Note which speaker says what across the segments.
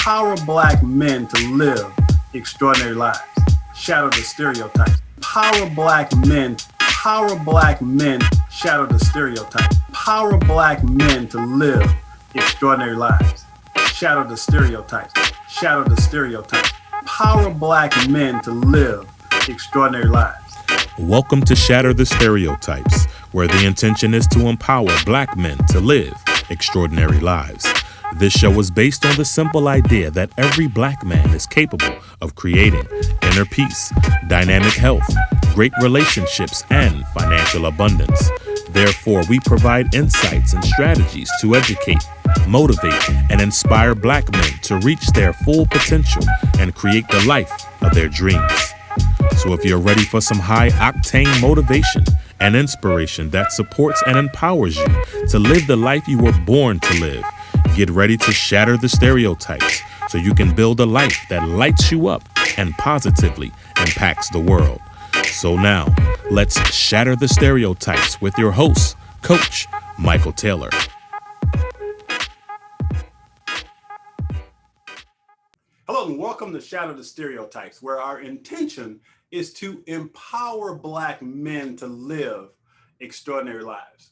Speaker 1: Empower Black men to live extraordinary lives. Shatter the stereotypes. Power Black men. Power Black men. Shatter the stereotypes. Power Black men to live extraordinary lives. Shatter the stereotypes. Shatter the stereotypes. Power Black men to live extraordinary lives.
Speaker 2: Welcome to Shatter the Stereotypes, where the intention is to empower Black men to live extraordinary lives. This show is based on the simple idea that every Black man is capable of creating inner peace, dynamic health, great relationships, and financial abundance. Therefore, we provide insights and strategies to educate, motivate, and inspire Black men to reach their full potential and create the life of their dreams. So if you're ready for some high-octane motivation and inspiration that supports and empowers you to live the life you were born to live, get ready to shatter the stereotypes so you can build a life that lights you up and positively impacts the world. So now, let's shatter the stereotypes with your host, Coach Michael Taylor.
Speaker 1: Hello and welcome to Shatter the Stereotypes, where our intention is to empower Black men to live extraordinary lives.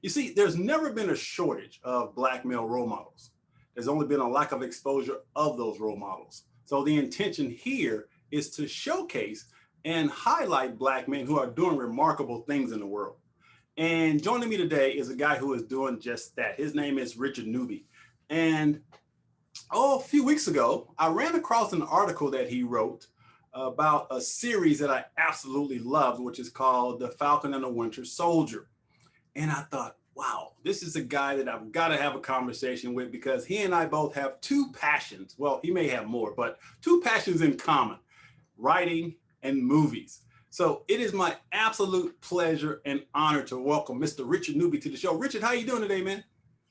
Speaker 1: You see, there's never been a shortage of Black male role models. There's only been a lack of exposure of those role models. So the intention here is to showcase and highlight Black men who are doing remarkable things in the world. And joining me today is a guy who is doing just that. His name is Richard Newby. And a few weeks ago, I ran across an article that he wrote about a series that I absolutely loved, which is called The Falcon and the Winter Soldier. And I thought, wow, this is a guy that I've got to have a conversation with because he and I both have two passions. Well, he may have more, but two passions in common: writing and movies. So it is my absolute pleasure and honor to welcome Mr. Richard Newby to the show. Richard, how you doing today, man?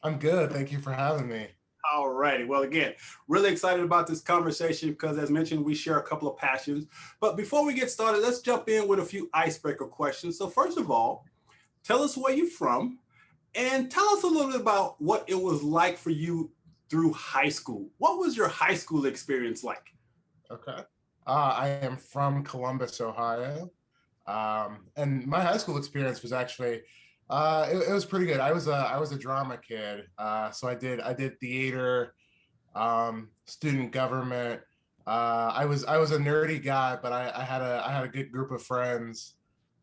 Speaker 3: I'm good. Thank you for having me.
Speaker 1: All righty. Well, again, really excited about this conversation because, as mentioned, we share a couple of passions. But before we get started, let's jump in with a few icebreaker questions. So first of all, tell us where you're from and tell us a little bit about what it was like for you through high school. What was your high school experience like?
Speaker 3: Okay. I am from Columbus, Ohio. And my high school experience was actually, it was pretty good. I was a drama kid. So I did theater, student government. I was a nerdy guy, but I had a good group of friends.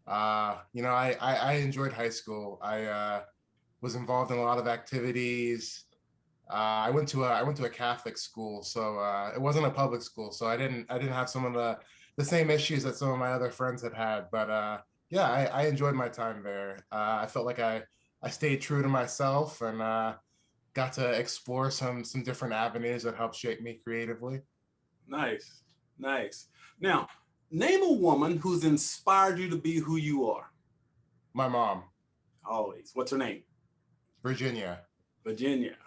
Speaker 3: I enjoyed high school. I was involved in a lot of activities. I went to a Catholic school, so it wasn't a public school, so I didn't have some of the same issues that some of my other friends had. But yeah, I enjoyed my time there. I felt like I stayed true to myself and got to explore some different avenues that helped shape me creatively.
Speaker 1: Nice. Now, name a woman who's inspired you to be who you are.
Speaker 3: My mom.
Speaker 1: Always. What's her name?
Speaker 3: Virginia.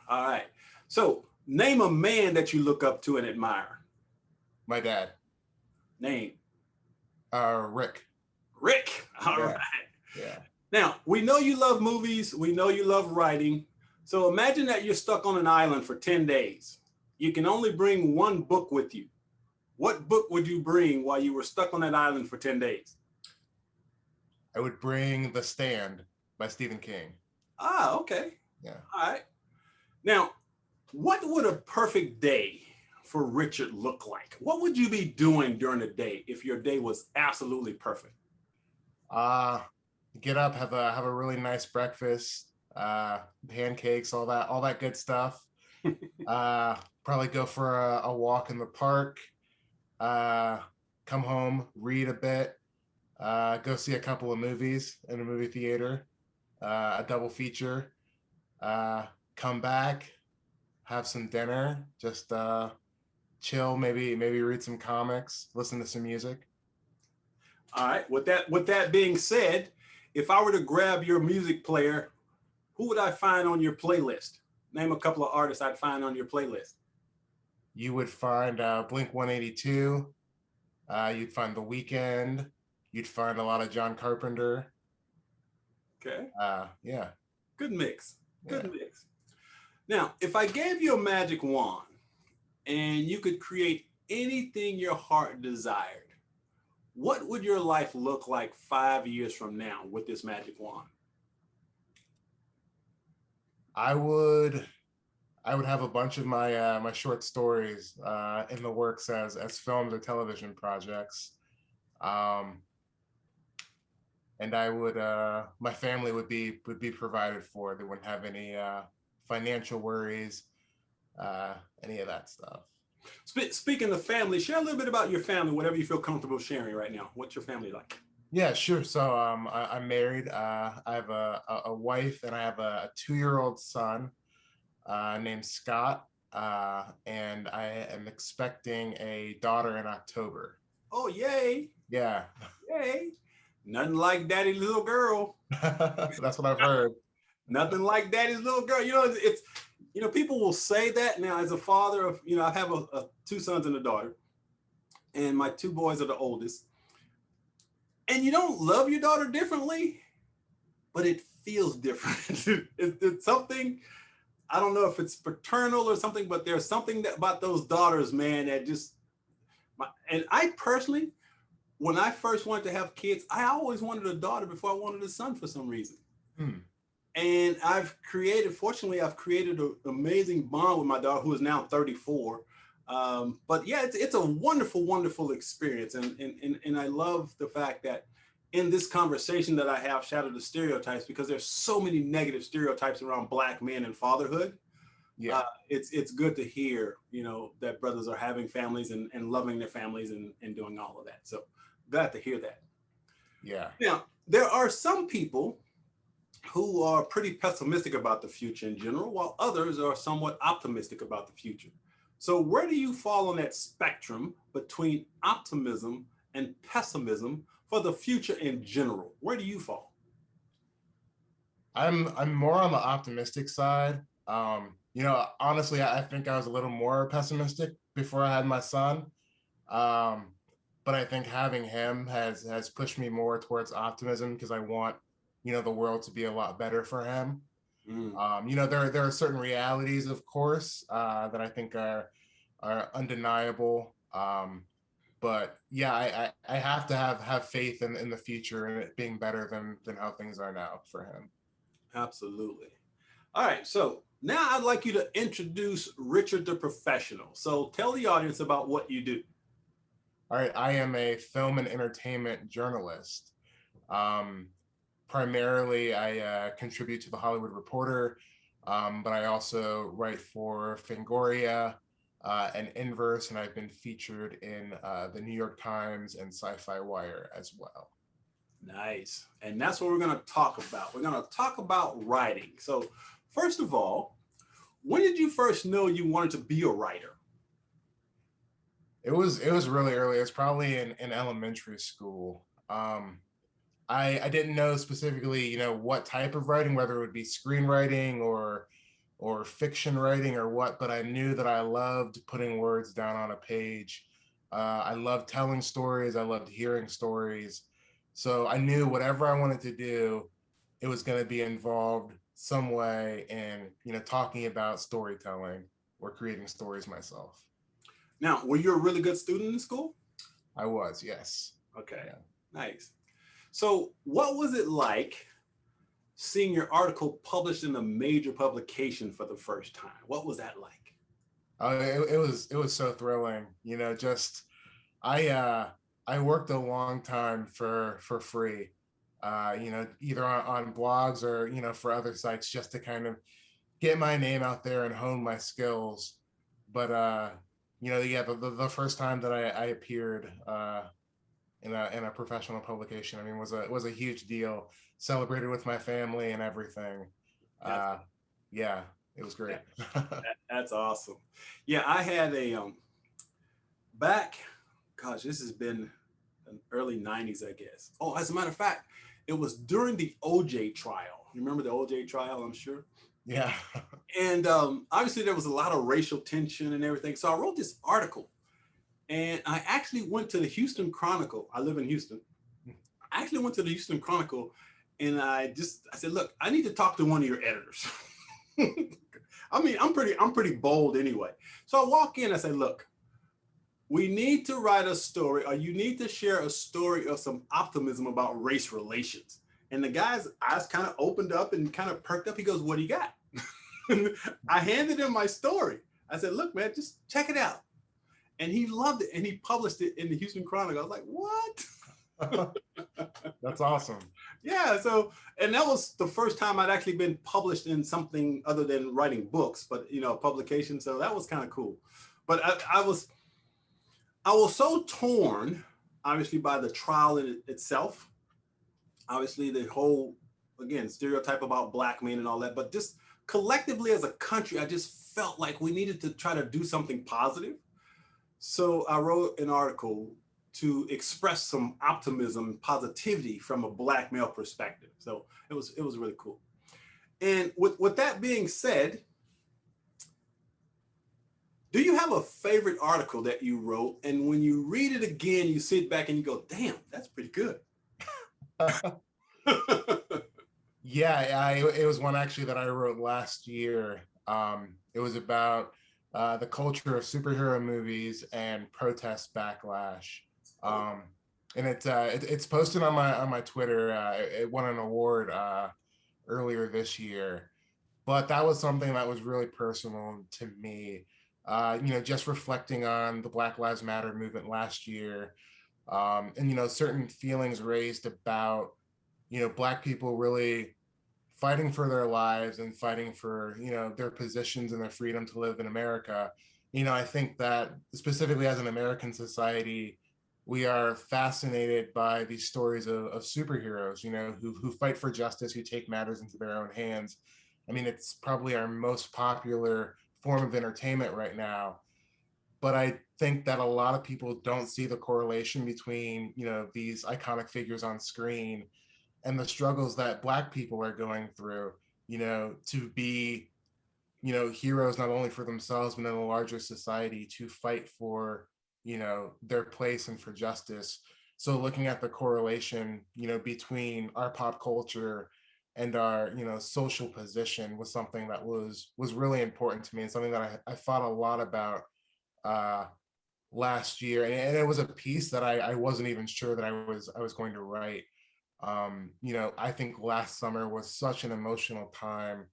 Speaker 1: All right. So name a man that you look up to and admire.
Speaker 3: My dad.
Speaker 1: Name.
Speaker 3: Rick.
Speaker 1: All
Speaker 3: Yeah.
Speaker 1: right.
Speaker 3: Yeah.
Speaker 1: Now, we know you love movies. We know you love writing. So imagine that you're stuck on an island for 10 days. You can only bring one book with you. What book would you bring while you were stuck on that island for 10 days?
Speaker 3: I would bring The Stand by Stephen King.
Speaker 1: Ah, okay.
Speaker 3: Yeah.
Speaker 1: All right. Now, what would a perfect day for Richard look like? What would you be doing during the day if your day was absolutely perfect?
Speaker 3: Get up, have a really nice breakfast, pancakes, all that good stuff. Probably go for a walk in the park, come home, read a bit, go see a couple of movies in a movie theater, a double feature, come back, have some dinner, just chill, maybe read some comics, listen to some music.
Speaker 1: All right. With that being said, if I were to grab your music player, who would I find on your playlist? Name a couple of artists I'd find on your playlist.
Speaker 3: You would find Blink 182. You'd find The Weeknd. You'd find a lot of John Carpenter.
Speaker 1: Okay.
Speaker 3: Yeah.
Speaker 1: Good mix. Now, if I gave you a magic wand and you could create anything your heart desired, what would your life look like 5 years from now with this magic wand?
Speaker 3: I would have a bunch of my short stories in the works as films or television projects. Um, and I would my family would be provided for. They wouldn't have any financial worries, any of that stuff.
Speaker 1: Speaking of family, share a little bit about your family, whatever you feel comfortable sharing right now. What's your family like?
Speaker 3: Yeah, sure. So I'm married. I have a wife, and I have a 2-year-old son named Scott, and I am expecting a daughter in October.
Speaker 1: Oh, yay.
Speaker 3: Yeah.
Speaker 1: Yay. Nothing like daddy's little girl.
Speaker 3: That's what I've heard.
Speaker 1: Nothing like daddy's little girl. It's people will say that. Now, as a father of, I have 2 sons and a daughter, and my 2 boys are the oldest. And you don't love your daughter differently, but it feels different. It's something, I don't know if it's paternal or something, but there's something about those daughters, man, that just, and I personally, when I first wanted to have kids, I always wanted a daughter before I wanted a son for some reason. And fortunately, I've created an amazing bond with my daughter, who is now 34. But yeah, it's a wonderful, wonderful experience. And I love the fact that in this conversation that I have, Shatter the Stereotypes, because there's so many negative stereotypes around Black men and fatherhood.
Speaker 3: Yeah.
Speaker 1: It's good to hear, that brothers are having families and loving their families and doing all of that. So glad to hear that.
Speaker 3: Yeah.
Speaker 1: Now, there are some people who are pretty pessimistic about the future in general, while others are somewhat optimistic about the future. So where do you fall on that spectrum between optimism and pessimism for the future in general? Where do you fall?
Speaker 3: I'm more on the optimistic side. Honestly, I think I was a little more pessimistic before I had my son. But I think having him has pushed me more towards optimism, because I want, the world to be a lot better for him. There are certain realities, of course, that I think are undeniable. But yeah, I have to have faith in the future and it being better than how things are now for him.
Speaker 1: Absolutely. All right. So now I'd like you to introduce Richard the Professional. So tell the audience about what you do.
Speaker 3: All right. I am a film and entertainment journalist. Primarily, I contribute to the Hollywood Reporter, but I also write for Fangoria and Inverse, and I've been featured in the New York Times and Sci-Fi Wire as well.
Speaker 1: Nice. And that's what we're going to talk about. We're going to talk about writing. So first of all, when did you first know you wanted to be a writer?
Speaker 3: It was really early. It was probably in elementary school. I didn't know specifically, what type of writing, whether it would be screenwriting or fiction writing or what, but I knew that I loved putting words down on a page. I loved telling stories. I loved hearing stories. So I knew whatever I wanted to do, it was going to be involved some way in, talking about storytelling or creating stories myself.
Speaker 1: Now, were you a really good student in school?
Speaker 3: I was, yes.
Speaker 1: Okay,
Speaker 3: yeah.
Speaker 1: Nice. So what was it like seeing your article published in a major publication for the first time? What was that like?
Speaker 3: It was so thrilling. I worked a long time for free, either on blogs or, for other sites, just to kind of get my name out there and hone my skills. But, the first time that I appeared in a professional publication, was a huge deal. Celebrated with my family and everything. Yeah, it was great.
Speaker 1: That's awesome. Yeah, I had this has been in early 90s, I guess. Oh, as a matter of fact, it was during the OJ trial. You remember the OJ trial, I'm sure?
Speaker 3: Yeah.
Speaker 1: And obviously there was a lot of racial tension and everything. So I wrote this article, and I actually went to the Houston Chronicle. I live in Houston. I actually went to the Houston Chronicle, and I said, look, I need to talk to one of your editors. I I mean, I'm pretty bold anyway. So I walk in, I say, look, we need to write a story, or you need to share a story of some optimism about race relations. And the guy's eyes kind of opened up and kind of perked up. He goes, what do you got? I handed him my story. I said, look, man, just check it out. And he loved it. And he published it in the Houston Chronicle. I was like, what?
Speaker 3: That's awesome.
Speaker 1: Yeah. So, and that was the first time I'd actually been published in something other than writing books, but, you know, publication. So that was kind of cool. But I was so torn, obviously, by the trial in itself. Obviously, the whole, again, stereotype about Black men and all that. But just collectively as a country, I just felt like we needed to try to do something positive. So I wrote an article to express some optimism and positivity from a Black male perspective. So it was really cool. And with that being said, do you have a favorite article that you wrote? And when you read it again, you sit back and you go, damn, that's pretty good.
Speaker 3: Yeah, it was one actually that I wrote last year. It was about the culture of superhero movies and protest backlash. And it's posted on my Twitter. It won an award earlier this year, but that was something that was really personal to me. You know, just reflecting on the Black Lives Matter movement last year, and, you know, certain feelings raised about, you know, Black people really fighting for their lives and fighting for, you know, their positions and their freedom to live in America. You know, I think that specifically as an American society, we are fascinated by these stories of superheroes, you know, who fight for justice, who take matters into their own hands. I mean, it's probably our most popular form of entertainment right now. But I think that a lot of people don't see the correlation between, you know, these iconic figures on screen and the struggles that Black people are going through, you know, to be, you know, heroes not only for themselves, but in a larger society, to fight for, you know, their place and for justice. So looking at the correlation, you know, between our pop culture and our, you know, social position was something that was really important to me, and something that I thought a lot about last year. And it was a piece that I wasn't even sure that I was going to write. You know, I think last summer was such an emotional time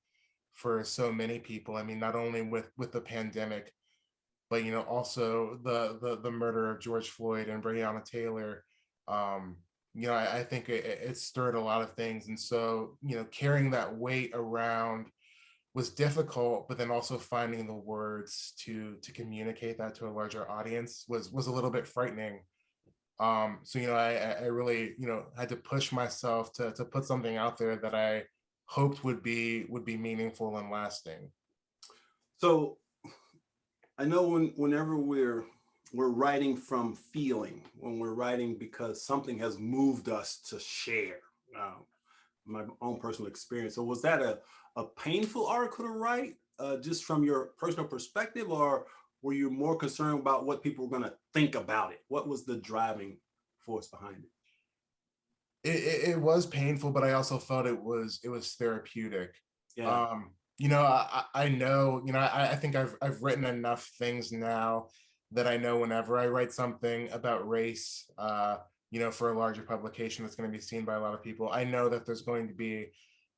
Speaker 3: for so many people. I mean, not only with the pandemic, but, you know, also the murder of George Floyd and Breonna Taylor. You know, I think it stirred a lot of things. And so, you know, carrying that weight around was difficult, but then also finding the words to communicate that to a larger audience was a little bit frightening. So, you know, I really, you know, had to push myself to put something out there that I hoped would be meaningful and lasting.
Speaker 1: So I know whenever we're writing from feeling, when we're writing because something has moved us to share, my own personal experience. So was that a painful article to write, just from your personal perspective, or were you more concerned about what people were going to think about it? What was the driving force behind it?
Speaker 3: It was painful, but I also felt it was therapeutic.
Speaker 1: Yeah.
Speaker 3: You know, I know, you know, I think I've written enough things now that I know whenever I write something about race, you know, for a larger publication that's going to be seen by a lot of people, I know that there's going to be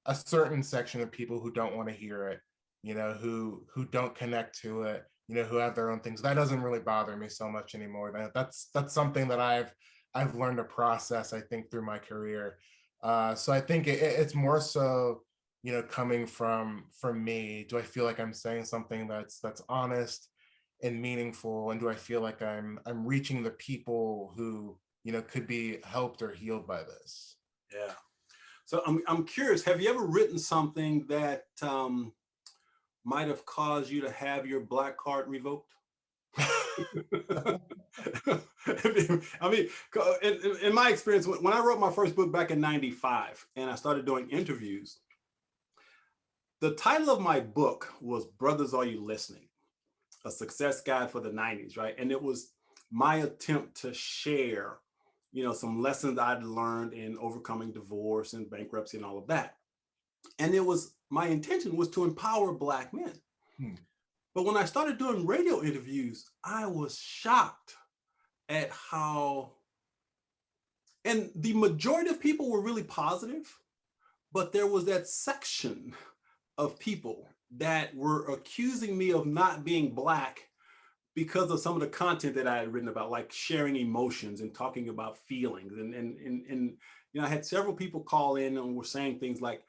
Speaker 3: a certain section of people who don't want to hear it, you know, who don't connect to it, you know, who have their own things. That doesn't really bother me so much anymore. That's something that I've learned to process, I think, through my career. So I think it's more so, you know, coming from me. Do I feel like I'm saying something that's honest and meaningful, and do I feel like I'm reaching the people who, you know, could be helped or healed by this?
Speaker 1: Yeah. So I'm curious, have you ever written something that might have caused you to have your Black card revoked? I mean, in my experience, when I wrote my first book back in '95 and I started doing interviews, the title of my book was Brothers, Are You Listening? A Success Guide for the '90s, right? And it was my attempt to share, you know, some lessons I'd learned in overcoming divorce and bankruptcy and all of that. And my intention was to empower Black men. But when I started doing radio interviews, I was shocked at how, and the majority of people were really positive, but there was that section of people that were accusing me of not being Black because of some of the content that I had written about, like sharing emotions and talking about feelings. And I had several people call in and were saying things like,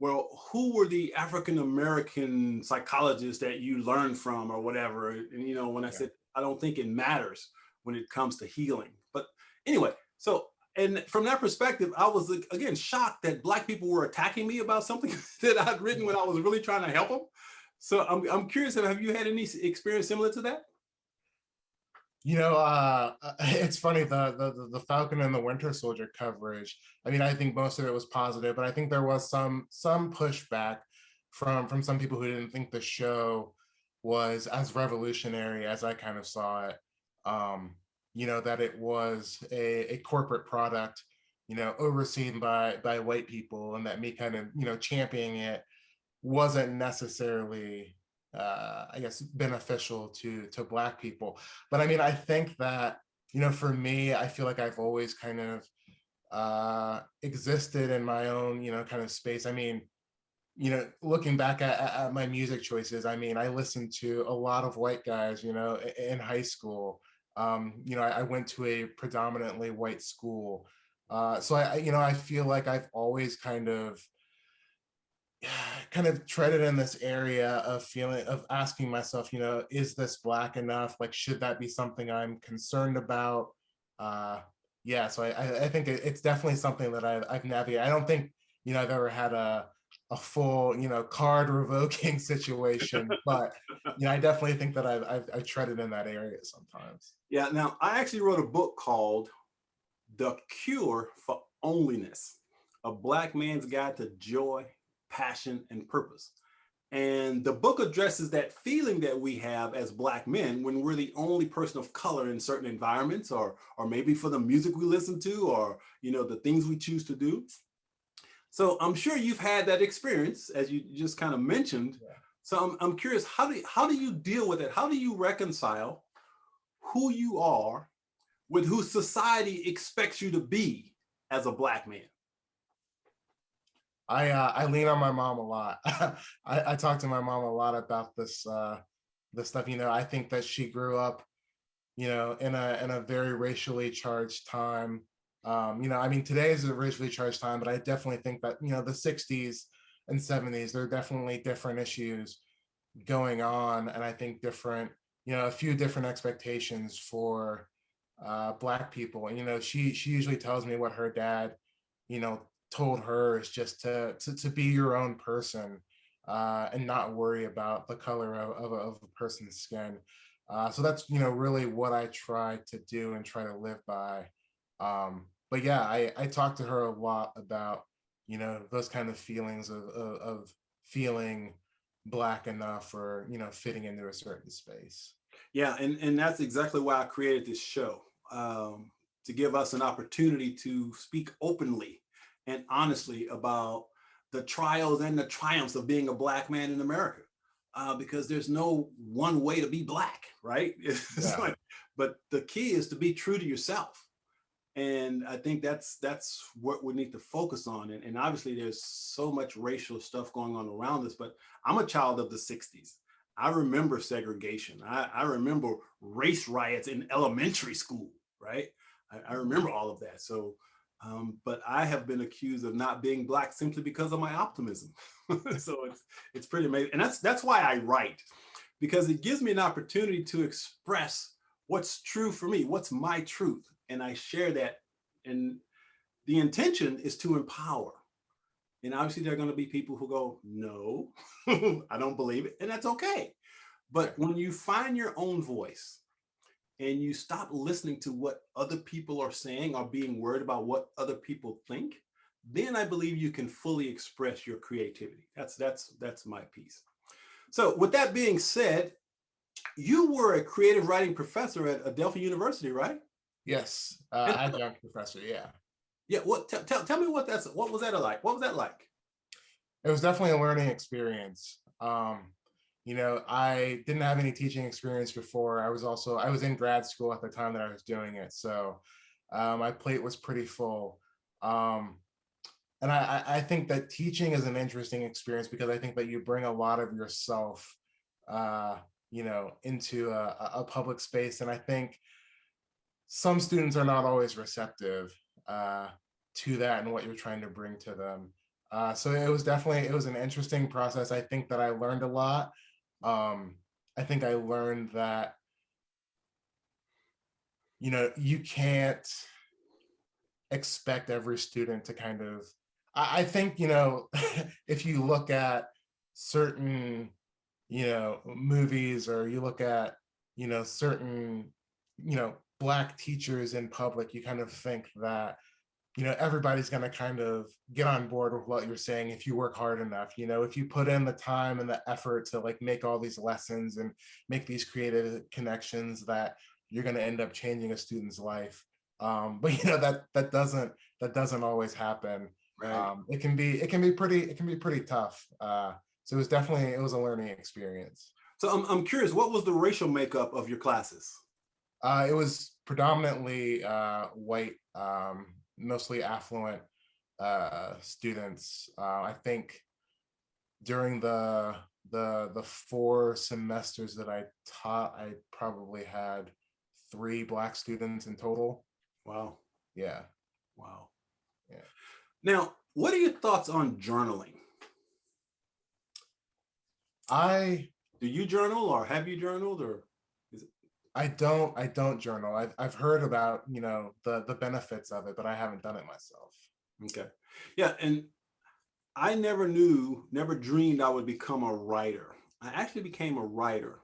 Speaker 1: well, who were the African American psychologists that you learned from or whatever? And when I said, I don't think it matters when it comes to healing. But anyway, so, and from that perspective, I was, again, shocked that Black people were attacking me about something that I'd written when I was really trying to help them. So I'm curious, have you had any experience similar to that?
Speaker 3: It's funny, the Falcon and the Winter Soldier coverage. I mean, I think most of it was positive, but I think there was some pushback from some people who didn't think the show was as revolutionary as I kind of saw it. That it was a corporate product, overseen by white people, and that me kind of, championing it wasn't necessarily I guess beneficial to Black people. But I mean, I think that, for me, I feel like I've always kind of existed in my own, kind of space. I mean, looking back at my music choices, I mean, I listened to a lot of white guys, in high school. I went to a predominantly white school. So I feel like I've always kind of treaded in this area of asking myself, is this Black enough? Like, should that be something I'm concerned about? So I think it's definitely something that I've navigated. I don't think, I've ever had a full, card revoking situation, but, I definitely think that I've treaded in that area sometimes.
Speaker 1: Yeah, now I actually wrote a book called The Cure for Onlineness, a Black man's guide to joy, passion, and purpose. And the book addresses that feeling that we have as Black men when we're the only person of color in certain environments, or maybe for the music we listen to, or the things we choose to do. So I'm sure you've had that experience, as you just kind of mentioned. Yeah. So I'm curious, how do you deal with it? How do you reconcile who you are with who society expects you to be as a Black man?
Speaker 3: I lean on my mom a lot. I talk to my mom a lot about this stuff. I think that she grew up, in a very racially charged time. I mean, today is a racially charged time, but I definitely think that, the 60s and 70s, there are definitely different issues going on. And I think a few different expectations for Black people. And, she usually tells me what her dad, told her is just to be your own person and not worry about the color of a person's skin. So that's, really what I try to do and try to live by. But yeah, I talk to her a lot about, those kind of feelings of feeling Black enough, or, fitting into a certain space.
Speaker 1: Yeah, and that's exactly why I created this show, to give us an opportunity to speak openly and honestly about the trials and the triumphs of being a Black man in America, because there's no one way to be Black, right?
Speaker 3: Yeah.
Speaker 1: But the key is to be true to yourself. And I think that's what we need to focus on. And obviously there's so much racial stuff going on around us, but I'm a child of the 60s. I remember segregation. I remember race riots in elementary school, right? I remember all of that. So, but I have been accused of not being Black simply because of my optimism. So it's pretty amazing. And that's why I write, because it gives me an opportunity to express what's true for me, what's my truth. And I share that. And the intention is to empower. And obviously there are going to be people who go, no, I don't believe it. And that's okay. But when you find your own voice and you stop listening to what other people are saying or being worried about what other people think, then I believe you can fully express your creativity. That's my piece. So with that being said, you were a creative writing professor at Adelphi University, right?
Speaker 3: Yes, adjunct professor. Yeah.
Speaker 1: Yeah. What? Tell me what was that like? What was that like?
Speaker 3: It was definitely a learning experience. I didn't have any teaching experience before. I was in grad school at the time that I was doing it. So my plate was pretty full. And I think that teaching is an interesting experience because I think that you bring a lot of yourself, into a public space. And I think some students are not always receptive to that and what you're trying to bring to them. So it was an interesting process. I think that I learned a lot. I think I learned that, you can't expect every student to kind of, I think, if you look at certain, movies, or you look at, certain, Black teachers in public, you kind of think that, everybody's going to kind of get on board with what you're saying if you work hard enough. If you put in the time and the effort to like make all these lessons and make these creative connections, that you're going to end up changing a student's life. But that doesn't always happen.
Speaker 1: Right.
Speaker 3: It can be pretty tough. So it was a learning experience.
Speaker 1: So I'm curious, what was the racial makeup of your classes?
Speaker 3: It was predominantly white, mostly affluent students. I think during the 4 semesters that I taught, I probably had 3 Black students in total.
Speaker 1: Wow.
Speaker 3: Yeah.
Speaker 1: Wow.
Speaker 3: Yeah.
Speaker 1: Now, what are your thoughts on journaling?
Speaker 3: Do
Speaker 1: you journal, or have you journaled, or is it?
Speaker 3: I don't journal. I've heard about, the benefits of it, but I haven't done it myself.
Speaker 1: Okay. Yeah, and I never dreamed I would become a writer. I actually became a writer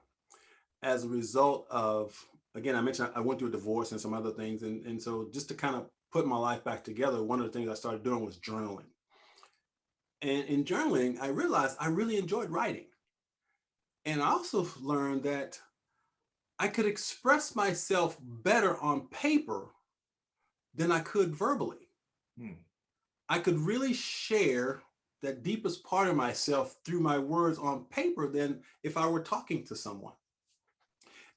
Speaker 1: as a result of, again, I mentioned I went through a divorce and some other things. And so just to kind of put my life back together, one of the things I started doing was journaling. And in journaling, I realized I really enjoyed writing. And I also learned that I could express myself better on paper than I could verbally. I could really share that deepest part of myself through my words on paper than if I were talking to someone.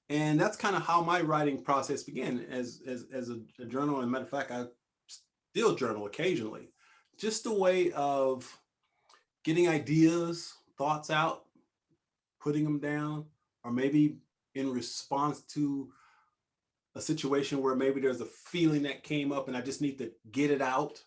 Speaker 1: And that's kind of how my writing process began as a journal. And matter of fact, I still journal occasionally. Just a way of getting ideas, thoughts out, putting them down, or maybe in response to a situation where maybe there's a feeling that came up and I just need to get it out.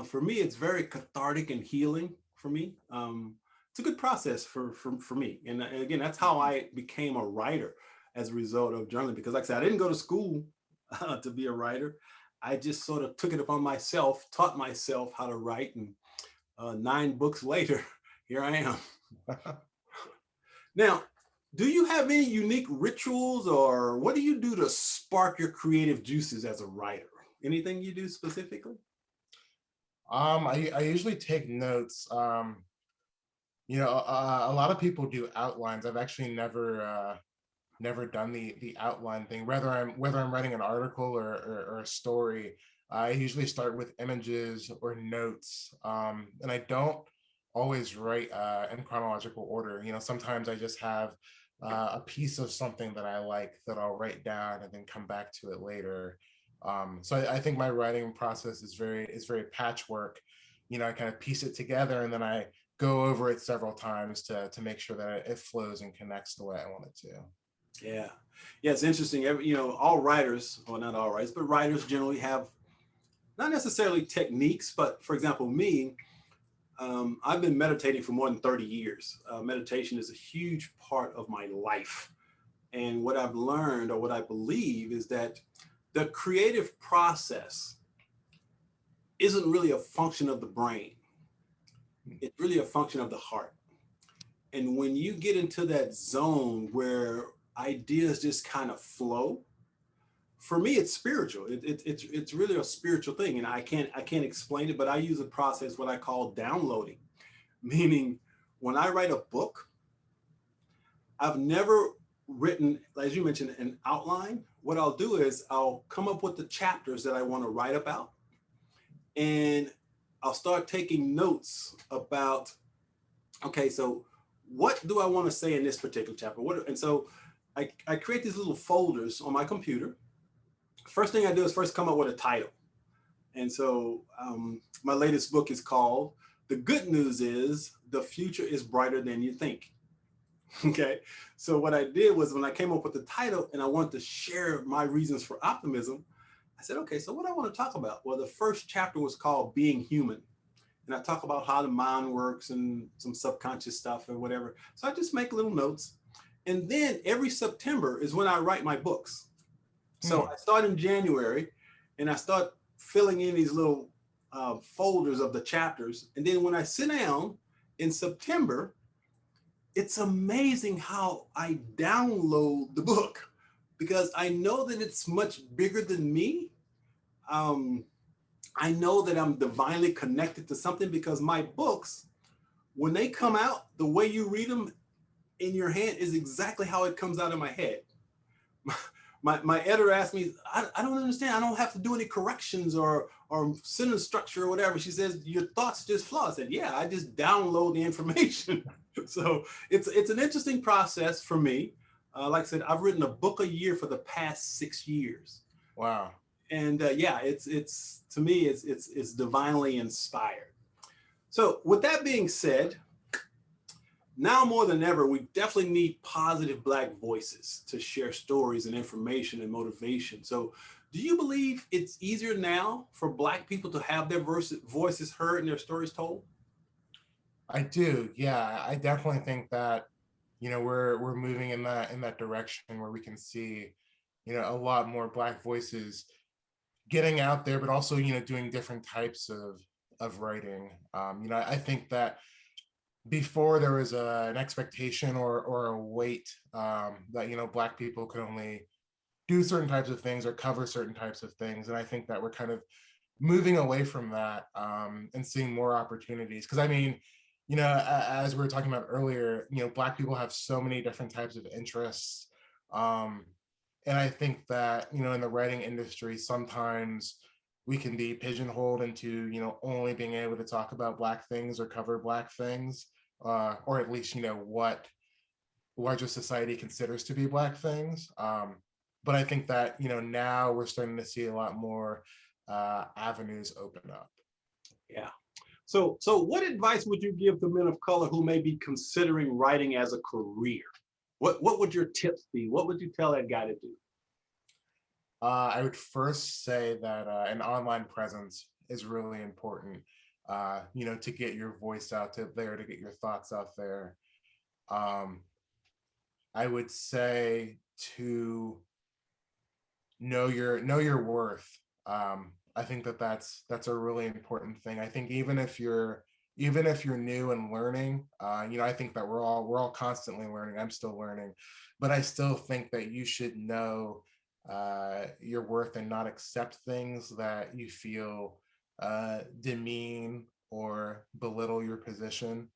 Speaker 1: For me, it's very cathartic and healing for me. It's a good process for me. And again, that's how I became a writer as a result of journaling. Because like I said, I didn't go to school to be a writer. I just sort of took it upon myself, taught myself how to write. And 9 books later, here I am. Now, do you have any unique rituals, or what do you do to spark your creative juices as a writer? Anything you do specifically?
Speaker 3: I usually take notes. A lot of people do outlines. I've actually never done the outline thing. Whether I'm writing an article or a story, I usually start with images or notes, and I don't always write in chronological order. Sometimes I just have a piece of something that I like that I'll write down and then come back to it later. So I think my writing process is very patchwork. I kind of piece it together and then I go over it several times to make sure that it flows and connects the way I want it to.
Speaker 1: Yeah, it's interesting. All writers, well, not all writers, but writers generally have not necessarily techniques, but for example, me, I've been meditating for more than 30 years. Meditation is a huge part of my life. And what I've learned, or what I believe, is that the creative process isn't really a function of the brain. It's really a function of the heart. And when you get into that zone where ideas just kind of flow, for me, it's spiritual. It's really a spiritual thing. And I can't explain it, but I use a process, what I call downloading, meaning when I write a book, I've never written, as you mentioned, an outline. What I'll do is I'll come up with the chapters that I want to write about, and I'll start taking notes about, okay, so what do I want to say in this particular chapter? And so I create these little folders on my computer. First thing I do is first come up with a title. And so my latest book is called The Good News Is the Future is Brighter Than You Think. Okay. So what I did was when I came up with the title and I wanted to share my reasons for optimism, I said, okay, so what I want to talk about? Well, the first chapter was called Being Human. And I talk about how the mind works and some subconscious stuff and whatever. So I just make little notes. And then every September is when I write my books. So I start in January and I start filling in these little folders of the chapters. And then when I sit down in September, it's amazing how I download the book because I know that it's much bigger than me. I know that I'm divinely connected to something because my books, when they come out, the way you read them in your hand is exactly how it comes out of my head. My editor asked me, I don't understand. I don't have to do any corrections or sentence structure or whatever. She says, your thoughts just flow. I said, yeah, I just download the information. So it's an interesting process for me. Like I said, I've written a book a year for the past 6 years.
Speaker 3: Wow.
Speaker 1: And yeah, it's to me, it's divinely inspired. So with that being said, now more than ever, we definitely need positive Black voices to share stories and information and motivation. So do you believe it's easier now for Black people to have their voices heard and their stories told?
Speaker 3: I do. Yeah, I definitely think that, we're moving in that direction where we can see, a lot more Black voices getting out there, but also, doing different types of writing. I think that before there was an expectation or a weight that, Black people could only do certain types of things or cover certain types of things. And I think that we're kind of moving away from that and seeing more opportunities. Because I mean, as we were talking about earlier, Black people have so many different types of interests. And I think that, in the writing industry, sometimes we can be pigeonholed into, only being able to talk about Black things or cover Black things, or at least, what larger society considers to be Black things. But I think that, now we're starting to see a lot more avenues open up.
Speaker 1: Yeah. So what advice would you give to men of color who may be considering writing as a career? What would your tips be? What would you tell that guy to do?
Speaker 3: I would first say that an online presence is really important, to get your voice out there, to get your thoughts out there. I would say to know your worth. I think that's a really important thing. I think even if you're new and learning, I think that we're all constantly learning. I'm still learning, but I still think that you should know your worth and not accept things that you feel demean or belittle your position.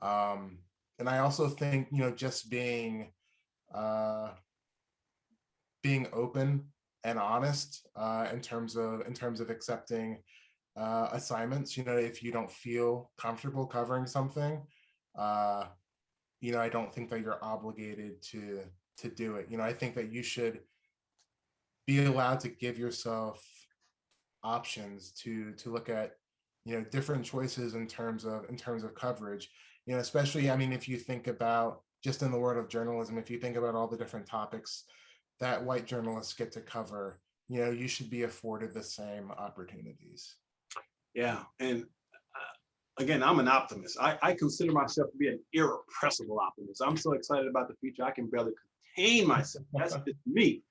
Speaker 3: And I also think, just being open and honest in terms of accepting assignments. If you don't feel comfortable covering something, I don't think that you're obligated to do it. I think that you should be allowed to give yourself options to look at, different choices in terms of coverage. Especially, I mean, if you think about just in the world of journalism, if you think about all the different topics that white journalists get to cover, you should be afforded the same opportunities.
Speaker 1: Yeah. And again, I'm an optimist. I consider myself to be an irrepressible optimist. I'm so excited about the future, I can barely contain myself. That's just me.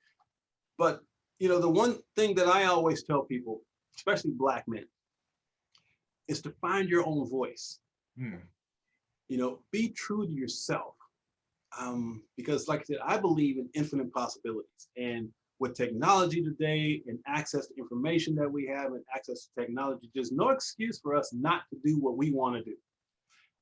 Speaker 1: But, the one thing that I always tell people, especially Black men, is to find your own voice. Be true to yourself. Because like I said, I believe in infinite possibilities. And with technology today and access to information that we have and access to technology, there's no excuse for us not to do what we want to do.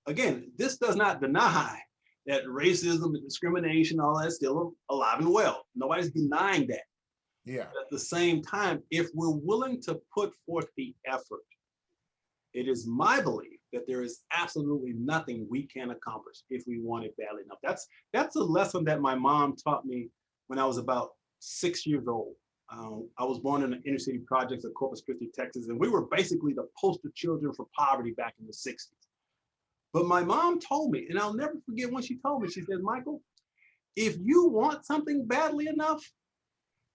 Speaker 1: Again, this does not deny that racism and discrimination, all that's still alive and well. Nobody's denying that.
Speaker 3: Yeah.
Speaker 1: But at the same time, if we're willing to put forth the effort, it is my belief that there is absolutely nothing we can accomplish if we want it badly enough. That's a lesson that my mom taught me when I was about 6 years old. I was born in the inner city projects of Corpus Christi, Texas, and we were basically the poster children for poverty back in the 60s. But my mom told me, and I'll never forget when she told me, she said, Michael, if you want something badly enough,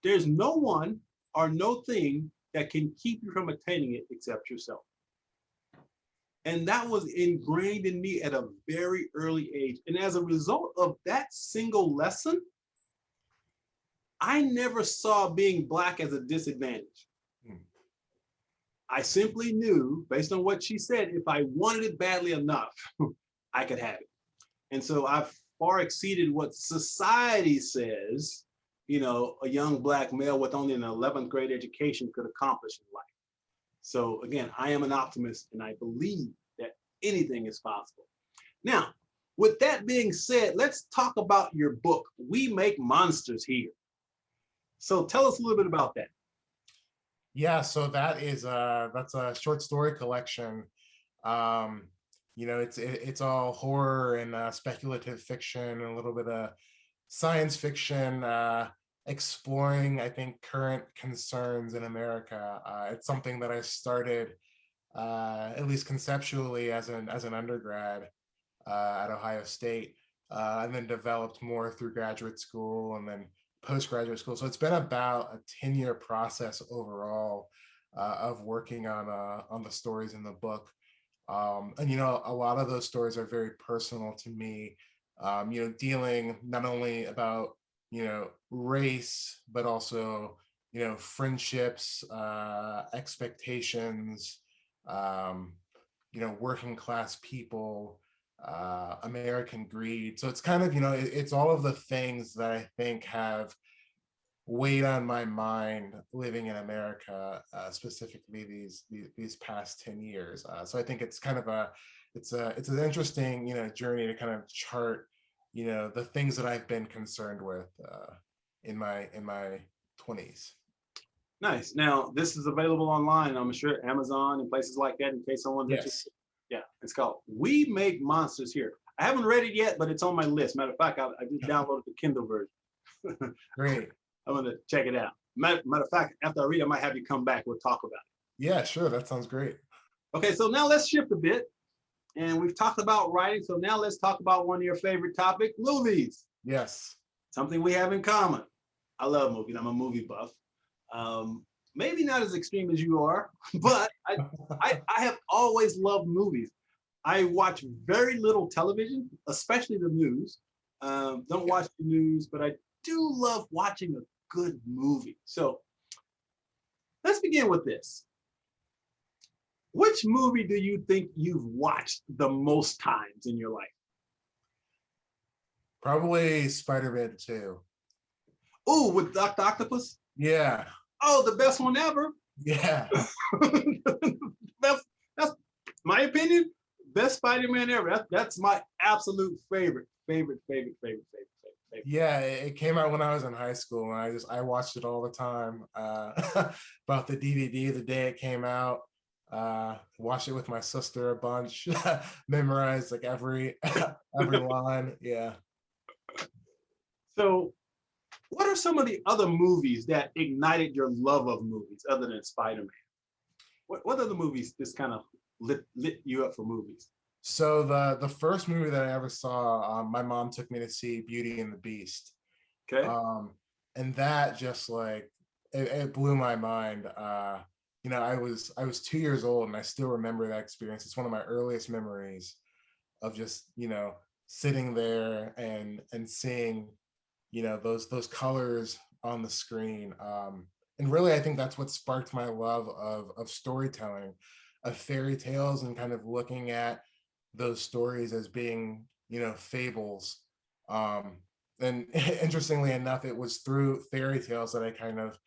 Speaker 1: there's no one or no thing that can keep you from attaining it except yourself. And that was ingrained in me at a very early age. And as a result of that single lesson, I never saw being Black as a disadvantage. I simply knew, based on what she said, if I wanted it badly enough, I could have it. And so I've far exceeded what society says, you know, a young Black male with only an 11th grade education could accomplish in life. So again, I am an optimist and I believe that anything is possible. Now, with that being said, let's talk about your book, We Make Monsters Here. So tell us a little bit about that.
Speaker 3: Yeah, so that's a short story collection. You know, it's all horror and speculative fiction, and a little bit of science fiction, exploring, I think, current concerns in America. It's something that I started, at least conceptually, as an undergrad at Ohio State, and then developed more through graduate school and then postgraduate school. So it's been about a 10-year process overall of working on the stories in the book. And, you know, a lot of those stories are very personal to me, you know, dealing not only about, you know, race, but also, you know, friendships, expectations, you know, working class people, American greed. So it's kind of, you know, it's all of the things that I think have weighed on my mind living in America, specifically these past 10 years. So I think it's kind of it's an interesting, you know, journey to kind of chart, you know, the things that I've been concerned with in my 20s.
Speaker 1: Nice. Now, this is available online, I'm sure Amazon and places like that, in case someone's interested. Yeah, it's called We Make Monsters Here. I haven't read it yet, but it's on my list. Matter of fact, I just downloaded the Kindle version.
Speaker 3: Great.
Speaker 1: I'm going to check it out. Matter of fact, after I read it, I might have you come back. We'll talk about it.
Speaker 3: Yeah, sure. That sounds great.
Speaker 1: Okay, so now let's shift a bit. And we've talked about writing. So now let's talk about one of your favorite topics, movies.
Speaker 3: Yes.
Speaker 1: Something we have in common. I love movies. I'm a movie buff. Maybe not as extreme as you are, but I have always loved movies. I watch very little television, especially the news. Don't watch the news, but I do love watching a good movie. So let's begin with this. Which movie do you think you've watched the most times in your life?
Speaker 3: Probably Spider-Man 2.
Speaker 1: Oh, with Dr. Octopus?
Speaker 3: Yeah.
Speaker 1: Oh, the best one ever.
Speaker 3: Yeah.
Speaker 1: that's my opinion. Best Spider-Man ever. That's my absolute favorite.
Speaker 3: Yeah, it came out when I was in high school, and I watched it all the time. Bought the DVD the day it came out. Watched it with my sister a bunch. Memorized like every line. Yeah.
Speaker 1: So, what are some of the other movies that ignited your love of movies other than Spider-Man? What other movies just kind of lit you up for movies?
Speaker 3: So the first movie that I ever saw, my mom took me to see Beauty and the Beast.
Speaker 1: Okay.
Speaker 3: And that just like it blew my mind. You know, I was 2 years old and I still remember that experience. It's one of my earliest memories of just, you know, sitting there and seeing, you know, those colors on the screen. And really, I think that's what sparked my love of storytelling, of fairy tales, and kind of looking at those stories as being, you know, fables. And interestingly enough, it was through fairy tales that I kind of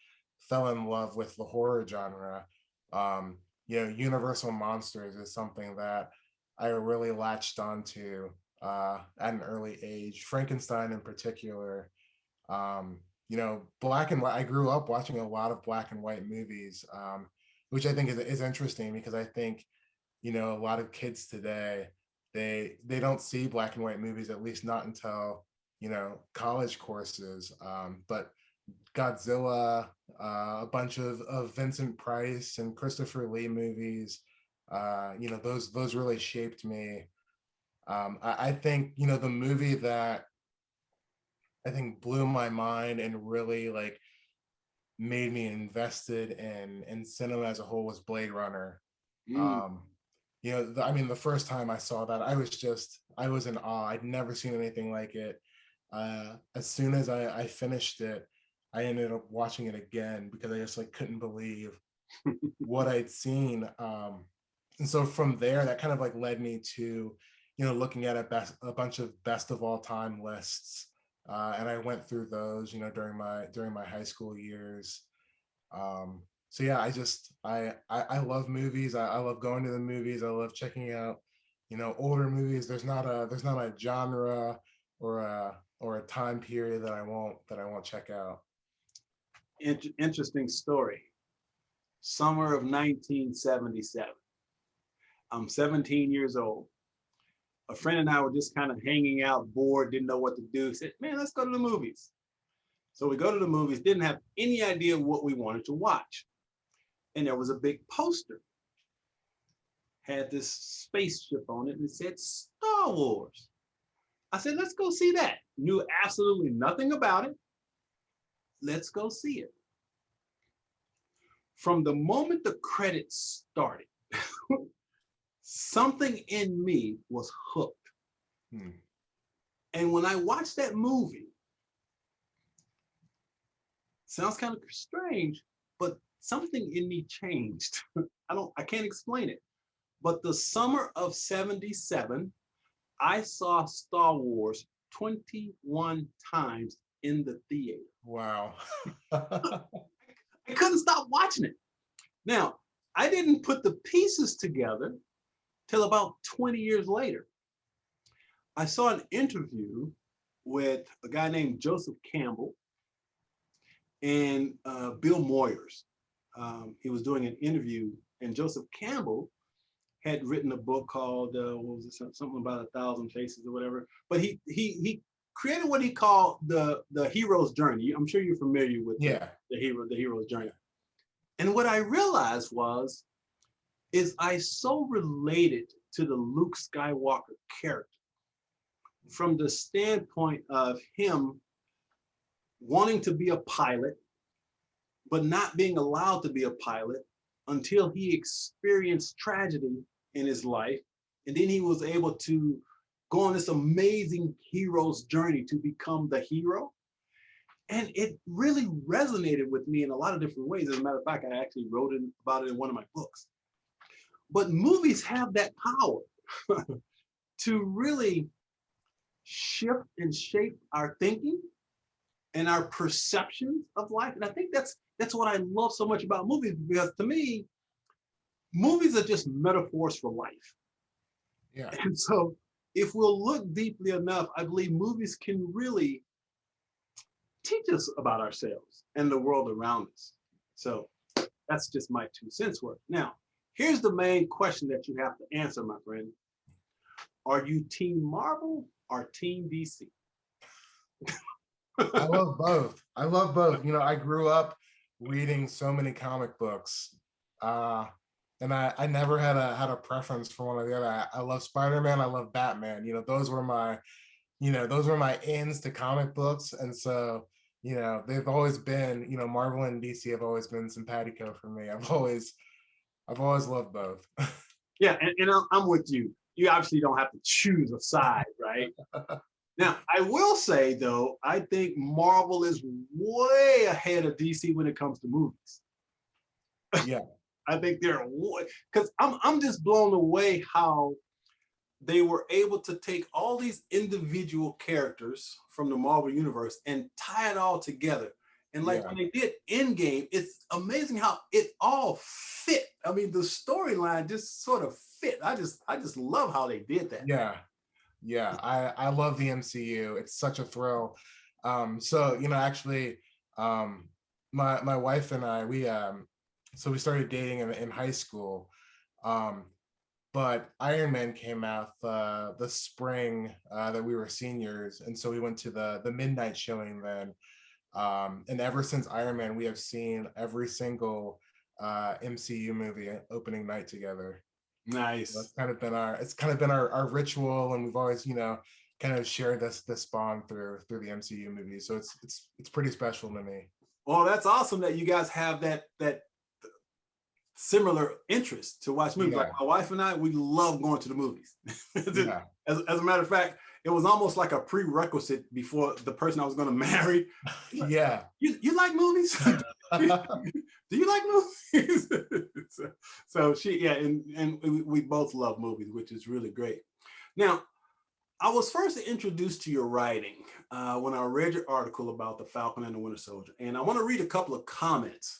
Speaker 3: fell in love with the horror genre. You know, Universal Monsters is something that I really latched onto at an early age. Frankenstein in particular. You know, black and white. I grew up watching a lot of black and white movies, which I think is interesting because I think, a lot of kids today, they don't see black and white movies, at least not until, college courses. But Godzilla, a bunch of Vincent Price and Christopher Lee movies, those really shaped me. I think, the movie that I think blew my mind and really like made me invested in cinema as a whole was Blade Runner.
Speaker 1: Mm.
Speaker 3: Um, I mean, the first time I saw that, I was in awe. I'd never seen anything like it. As soon as I finished it, I ended up watching it again because I just like couldn't believe what I'd seen. And so from there, that kind of like led me to, looking at a bunch of best of all time lists. And I went through those, during my high school years. So yeah, I love movies. I love going to the movies. I love checking out, older movies. There's not a genre or a time period that I won't check out.
Speaker 1: Interesting story. Summer of 1977. I'm 17 years old. A friend and I were just kind of hanging out, bored, didn't know what to do. Said, man, let's go to the movies. So we go to the movies, didn't have any idea what we wanted to watch. And there was a big poster. Had this spaceship on it and it said Star Wars. I said, let's go see that. Knew absolutely nothing about it. Let's go see it. From the moment the credits started, something in me was hooked. And when I watched that movie, sounds kind of strange, but something in me changed. I can't explain it. But the summer of 77, I saw Star Wars 21 times in the theater.
Speaker 3: Wow.
Speaker 1: I couldn't stop watching it. Now, I didn't put the pieces together till about 20 years later. I saw an interview with a guy named Joseph Campbell and Bill Moyers. He was doing an interview, and Joseph Campbell had written a book called what was it, something about 1,000 Faces or whatever. But he created what he called the hero's journey. I'm sure you're familiar with the hero's journey. And what I realized is I so related to the Luke Skywalker character from the standpoint of him wanting to be a pilot, but not being allowed to be a pilot until he experienced tragedy in his life. And then he was able to go on this amazing hero's journey to become the hero. And it really resonated with me in a lot of different ways. As a matter of fact, I actually wrote about it in one of my books. But movies have that power to really shift and shape our thinking and our perceptions of life. And I think that's what I love so much about movies, because to me, movies are just metaphors for life.
Speaker 3: Yeah.
Speaker 1: And so if we'll look deeply enough, I believe movies can really teach us about ourselves and the world around us. So that's just my 2 cents worth. Now, here's the main question that you have to answer, my friend. Are you Team Marvel or Team DC?
Speaker 3: I love both. I love both. I grew up reading so many comic books. And I never had a preference for one or the other. I love Spider-Man, I love Batman. Those were my ins to comic books. And so, they've always been, Marvel and DC have always been simpatico for me. I've always loved both.
Speaker 1: Yeah, and I'm with you. You obviously don't have to choose a side, right? Now, I will say, though, I think Marvel is way ahead of DC when it comes to movies.
Speaker 3: Yeah.
Speaker 1: I think they're, because I'm just blown away how they were able to take all these individual characters from the Marvel universe and tie it all together. And like when they did Endgame, it's amazing how it all fit. I mean, the storyline just sort of fit. I just love how they did that.
Speaker 3: Yeah. I love the MCU. It's such a thrill. So actually, my wife and I, we started dating in high school. but Iron Man came out the spring that we were seniors, and so we went to the midnight showing then. And ever since Iron Man, we have seen every single MCU movie opening night together. So
Speaker 1: Nice.
Speaker 3: it's kind of been our ritual, and we've always, kind of shared this bond through the MCU movies. So it's pretty special to me.
Speaker 1: Well, that's awesome that you guys have that similar interest to watch movies.
Speaker 3: Yeah.
Speaker 1: Like my wife and I, we love going to the movies.
Speaker 3: Yeah.
Speaker 1: As a matter of fact, it was almost like a prerequisite before the person I was going to marry.
Speaker 3: Yeah.
Speaker 1: You like movies? Do you like movies? so she, yeah, and we both love movies, which is really great. Now, I was first introduced to your writing when I read your article about the Falcon and the Winter Soldier, and I want to read a couple of comments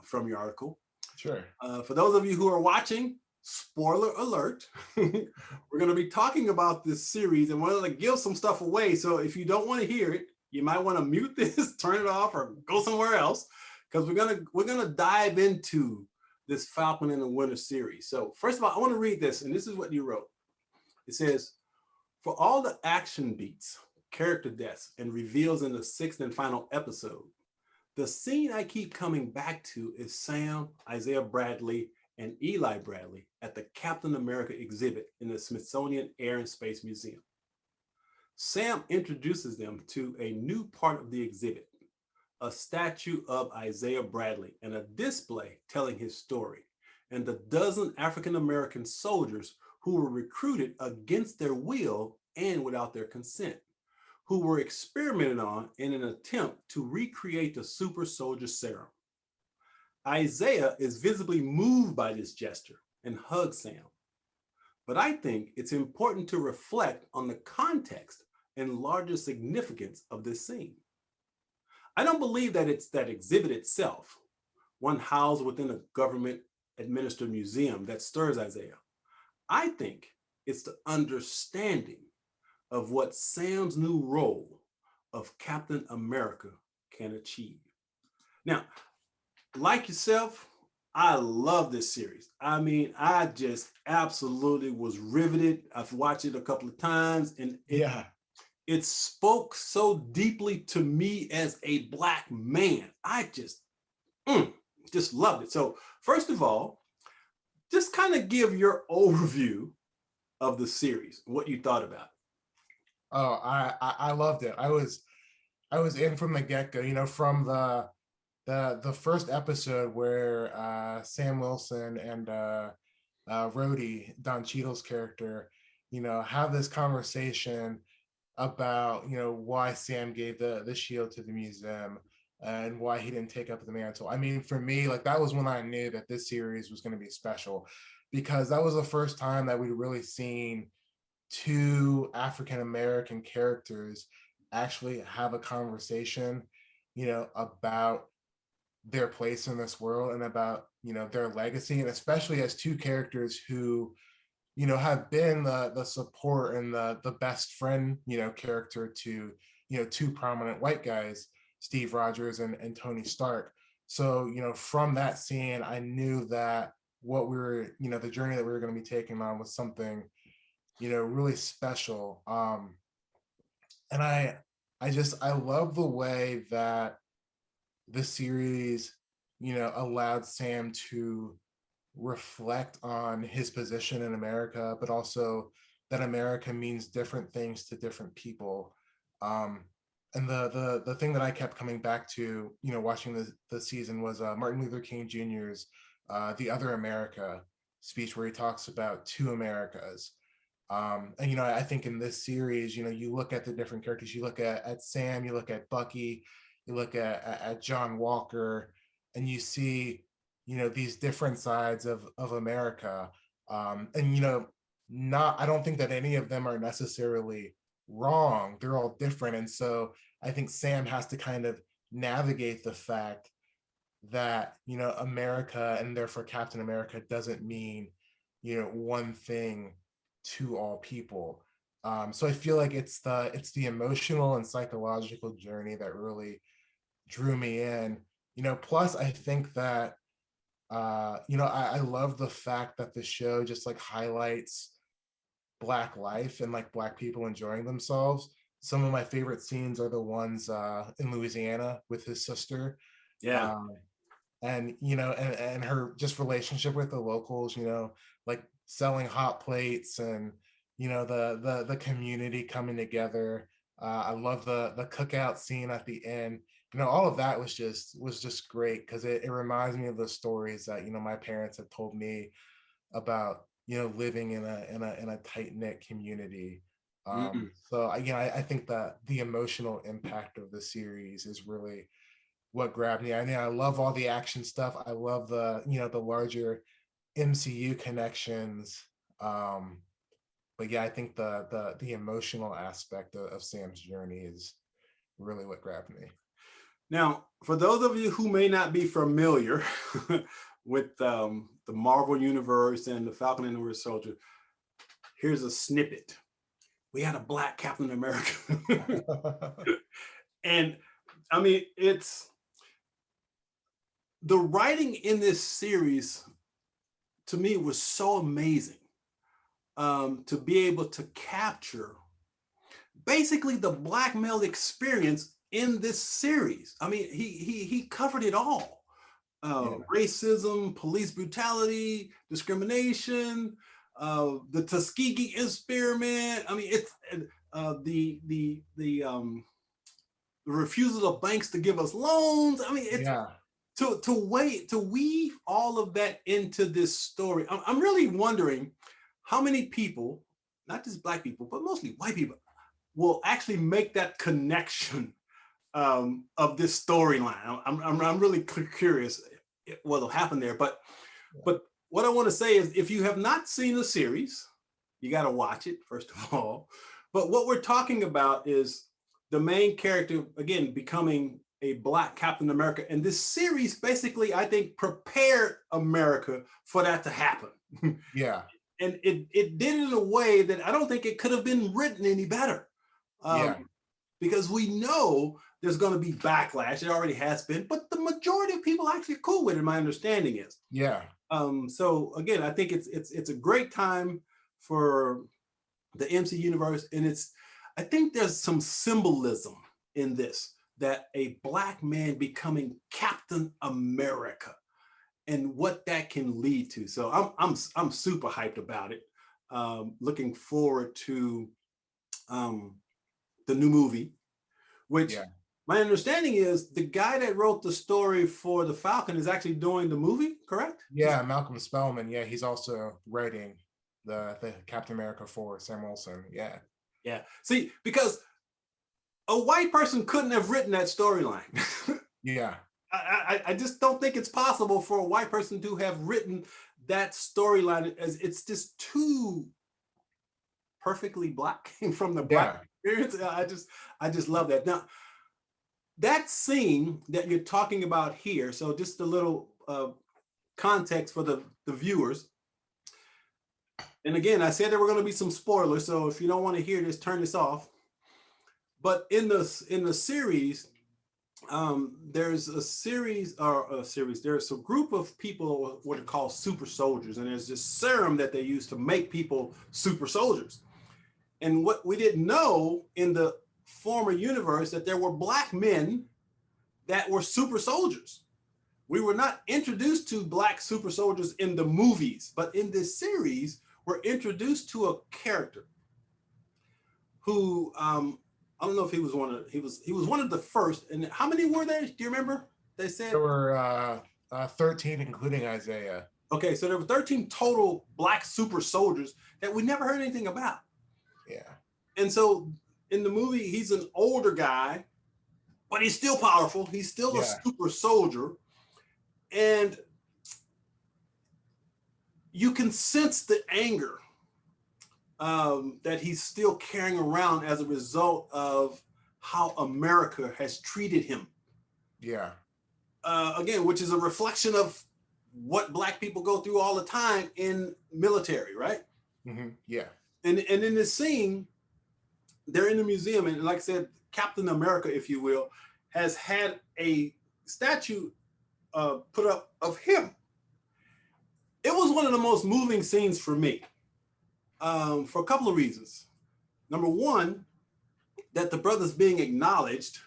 Speaker 1: from your article.
Speaker 3: Sure.
Speaker 1: For those of you who are watching, spoiler alert, we're going to be talking about this series, and we're going to give some stuff away. So if you don't want to hear it, you might want to mute this, turn it off, or go somewhere else, because we're gonna dive into this Falcon and the Winter series. So first of all, I want to read this, and this is what you wrote. It says, for all the action beats, character deaths, and reveals in the 6th and final episode, the scene I keep coming back to is Sam, Isaiah Bradley, and Eli Bradley at the Captain America exhibit in the Smithsonian Air and Space Museum. Sam introduces them to a new part of the exhibit, a statue of Isaiah Bradley and a display telling his story, and the dozen African-American soldiers who were recruited against their will and without their consent, who were experimented on in an attempt to recreate the super soldier serum. Isaiah is visibly moved by this gesture and hugs Sam. But I think it's important to reflect on the context and larger significance of this scene. I don't believe that it's that exhibit itself, one housed within a government-administered museum, that stirs Isaiah. I think it's the understanding of what Sam's new role of Captain America can achieve. Now, like yourself, I love this series. I mean, I just absolutely was riveted. I've watched it a couple of times, and it spoke so deeply to me as a Black man. I just loved it. So first of all, just kind of give your overview of the series, what you thought about it.
Speaker 3: Oh, I loved it. I was in from the get-go, from the first episode where Sam Wilson and Rhodey, Don Cheadle's character, have this conversation about why Sam gave the shield to the museum and why he didn't take up the mantle. I mean, for me, like, that was when I knew that this series was going to be special, because that was the first time that we'd really seen two African American characters actually have a conversation, about their place in this world and about their legacy, and especially as two characters who have been the support and the best friend, character to, two prominent white guys, Steve Rogers and Tony Stark. So, from that scene, I knew that what we were, the journey that we were going to be taking on was something, really special. And I love the way that the series, allowed Sam to reflect on his position in America, but also that America means different things to different people. And the thing that I kept coming back to, watching the season was Martin Luther King Jr.'s "The Other America" speech, where he talks about two Americas. And I think in this series, you look at the different characters. You look at Sam, you look at Bucky, you look at John Walker, and you see these different sides of America. And I don't think that any of them are necessarily wrong. They're all different. And so I think Sam has to kind of navigate the fact that America, and therefore Captain America, doesn't mean one thing to all people. So I feel like it's the emotional and psychological journey that really drew me in. Plus I think that I love the fact that the show just like highlights Black life and like Black people enjoying themselves. Some of my favorite scenes are the ones in Louisiana with his sister.
Speaker 1: Yeah.
Speaker 3: Um, and and her just relationship with the locals, like selling hot plates and the community coming together. I love the cookout scene at the end. All of that was just great because it reminds me of the stories that my parents have told me about living in a tight-knit community.
Speaker 1: Mm.
Speaker 3: I think that the emotional impact of the series is really what grabbed me. I mean, I love all the action stuff. I love the larger MCU connections. But yeah, I think the emotional aspect of Sam's journey is really what grabbed me.
Speaker 1: Now, for those of you who may not be familiar with the Marvel Universe and the Falcon and the Winter Soldier, here's a snippet. We had a Black Captain America. And I mean, it's the writing in this series to me was so amazing, to be able to capture basically the Black male experience in this series. I mean, he covered it all. Racism, police brutality, discrimination, the Tuskegee experiment. I mean, it's the refusal of banks to give us loans. I mean, it's to weave all of that into this story. I'm really wondering how many people, not just Black people, but mostly white people, will actually make that connection of this storyline. I'm really curious what'll happen there. But what I want to say is, if you have not seen the series, you got to watch it first of all. But what we're talking about is the main character again becoming a Black Captain America, and this series basically, I think, prepared America for that to happen.
Speaker 3: Yeah.
Speaker 1: And it did it in a way that I don't think it could have been written any better. Because we know there's going to be backlash. It already has been, but the majority of people actually are cool with it. My understanding is.
Speaker 3: Yeah.
Speaker 1: So again, I think it's a great time for the MC universe, and I think there's some symbolism in this, that a Black man becoming Captain America and what that can lead to. So I'm super hyped about it. Looking forward to the new movie, which my understanding is the guy that wrote the story for the Falcon is actually doing the movie, correct?
Speaker 3: Yeah, Malcolm Spellman. Yeah, he's also writing the Captain America for Sam Wilson. Yeah.
Speaker 1: Yeah. See, because a white person couldn't have written that storyline.
Speaker 3: Yeah.
Speaker 1: I just don't think it's possible for a white person to have written that storyline, as it's just too perfectly Black from the Black experience. I just love that. Now, that scene that you're talking about here, so just a little context for the viewers. And again, I said there were going to be some spoilers, so if you don't want to hear this, turn this off. But in the series, there's a group of people, what are called super soldiers, and there's this serum that they use to make people super soldiers. And what we didn't know in the former universe, that there were Black men that were super soldiers. We were not introduced to Black super soldiers in the movies, but in this series, we're introduced to a character who I don't know if he was one of the first. And how many were there? Do you remember? They said
Speaker 3: there were 13, including Isaiah.
Speaker 1: Okay, so there were 13 total Black super soldiers that we never heard anything about.
Speaker 3: Yeah.
Speaker 1: And so in the movie, he's an older guy, but he's still powerful. He's still a super soldier. And you can sense the anger that he's still carrying around as a result of how America has treated him.
Speaker 3: Yeah.
Speaker 1: Again, which is a reflection of what Black people go through all the time in military, right?
Speaker 3: Mm-hmm. Yeah.
Speaker 1: And in this scene, they're in the museum, and like I said, Captain America, if you will, has had a statue put up of him. It was one of the most moving scenes for me, for a couple of reasons. Number one, that the brother's being acknowledged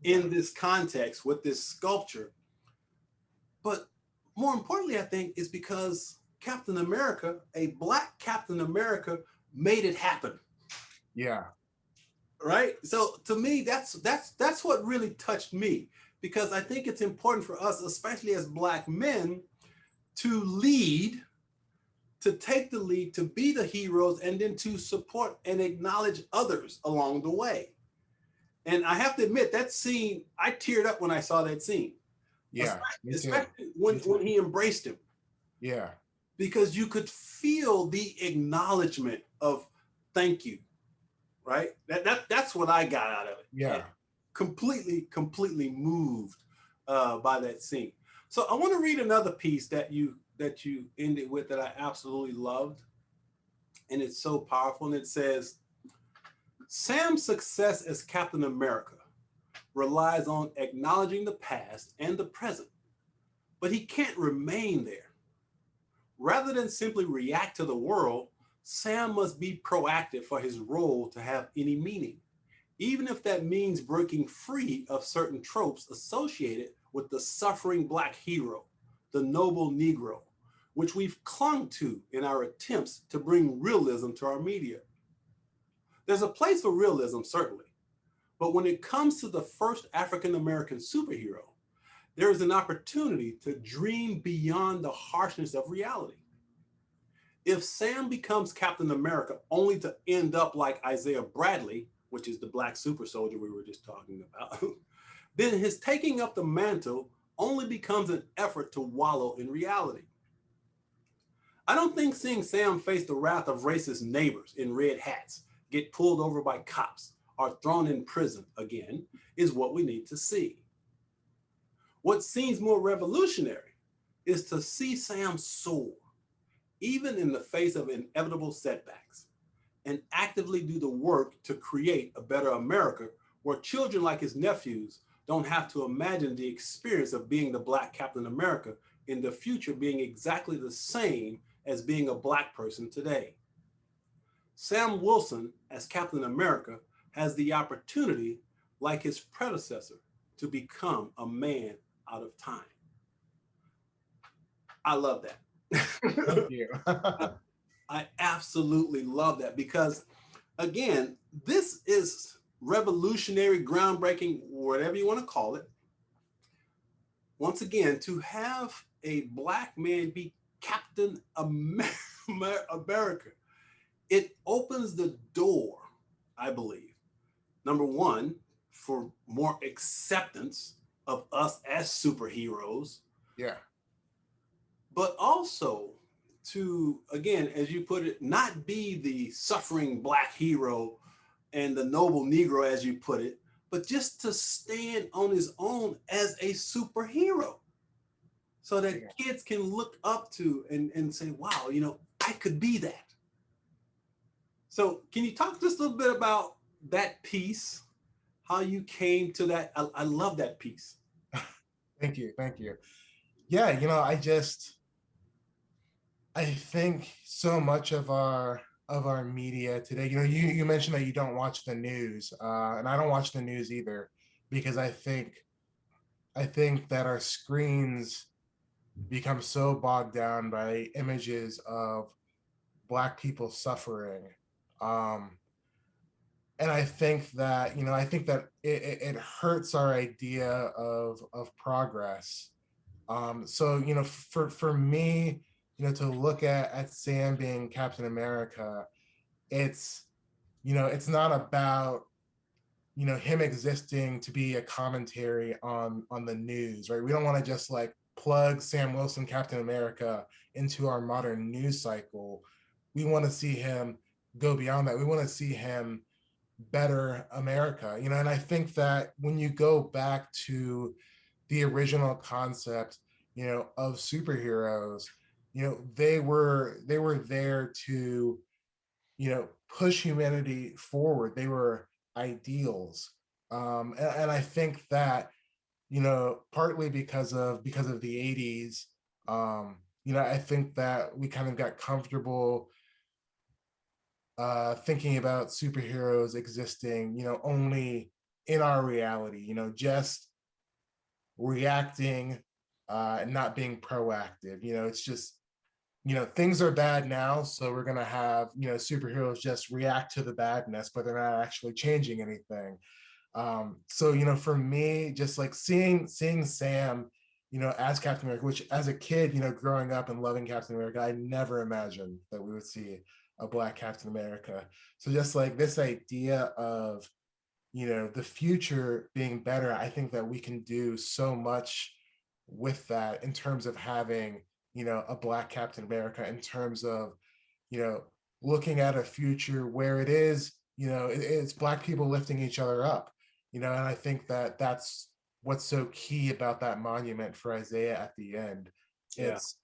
Speaker 1: in this context with this sculpture. But more importantly, I think, is because Captain America, a black Captain America, made it happen.
Speaker 3: Yeah.
Speaker 1: Right. So to me, that's what really touched me, because I think it's important for us, especially as black men, to lead, to take the lead, to be the heroes, and then to support and acknowledge others along the way. And I have to admit, that scene, I teared up when I saw that scene,
Speaker 3: Yeah. Me too.
Speaker 1: especially when he embraced him,
Speaker 3: Yeah.
Speaker 1: because you could feel the acknowledgement of thank you, right? That's what I got out of it.
Speaker 3: Yeah.
Speaker 1: And completely moved by that scene. So I want to read another piece that you ended with that I absolutely loved, and it's so powerful. And it says, Sam's success as Captain America relies on acknowledging the past and the present, but he can't remain there. Rather than simply react to the world, Sam must be proactive for his role to have any meaning, even if that means breaking free of certain tropes associated with the suffering black hero, the noble Negro, which we've clung to in our attempts to bring realism to our media. There's a place for realism, certainly, but when it comes to the first African American superhero, there is an opportunity to dream beyond the harshness of reality. If Sam becomes Captain America only to end up like Isaiah Bradley, which is the black super soldier we were just talking about, then his taking up the mantle only becomes an effort to wallow in reality. I don't think seeing Sam face the wrath of racist neighbors in red hats, get pulled over by cops, or thrown in prison again is what we need to see. What seems more revolutionary is to see Sam soar, even in the face of inevitable setbacks, and actively do the work to create a better America where children like his nephews don't have to imagine the experience of being the black Captain America in the future being exactly the same as being a black person today. Sam Wilson, as Captain America, has the opportunity, like his predecessor, to become a man out of time. I love that.
Speaker 3: Thank you.
Speaker 1: I absolutely love that, because, again, this is revolutionary, groundbreaking, whatever you want to call it. Once again, to have a black man be Captain America, it opens the door, I believe, number one, for more acceptance of us as superheroes.
Speaker 3: Yeah.
Speaker 1: But also to, again, as you put it, not be the suffering black hero and the noble Negro, as you put it, but just to stand on his own as a superhero, so that kids can look up to and say, wow, I could be that. So can you talk just a little bit about that piece, how you came to that? I love that piece.
Speaker 3: Thank you. Thank you. Yeah, I think so much of our media today, you mentioned that you don't watch the news, and I don't watch the news either, because I think that our screens become so bogged down by images of Black people suffering. And I think that, it hurts our idea of progress. So, for me, to look at Sam being Captain America, it's, it's not about, him existing to be a commentary on the news, right? We don't want to just like plug Sam Wilson, Captain America, into our modern news cycle. We want to see him go beyond that. We want to see him better America, and I think that when you go back to the original concept, of superheroes, they were there to, push humanity forward. They were ideals. And I think that, partly because of the 80s, I think that we kind of got comfortable thinking about superheroes existing, only in our reality, just reacting and not being proactive. It's just, things are bad now, so we're gonna have, superheroes just react to the badness, but they're not actually changing anything. So for me, just like seeing Sam, as Captain America, which as a kid, growing up and loving Captain America, I never imagined that we would see a Black Captain America. So just like this idea of, the future being better, I think that we can do so much with that in terms of having, a Black Captain America, in terms of, you know, looking at a future where it is, it's Black people lifting each other up, and I think that that's what's so key about that monument for Isaiah at the end.
Speaker 1: Yeah.
Speaker 3: It's,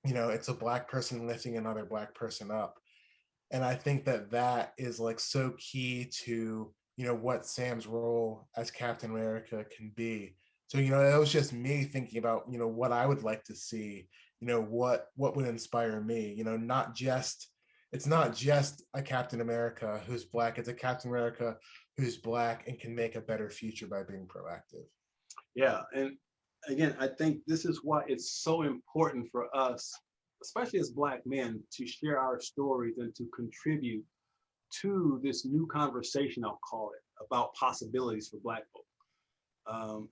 Speaker 3: it's a Black person lifting another Black person up. And I think that that is like so key to, what Sam's role as Captain America can be. So, it was just me thinking about, what I would like to see, what would inspire me, it's not just a Captain America who's Black, it's a Captain America who's Black and can make a better future by being proactive.
Speaker 1: Yeah. And again, I think this is why it's so important for us, especially as Black men, to share our stories and to contribute to this new conversation, I'll call it, about possibilities for Black folk.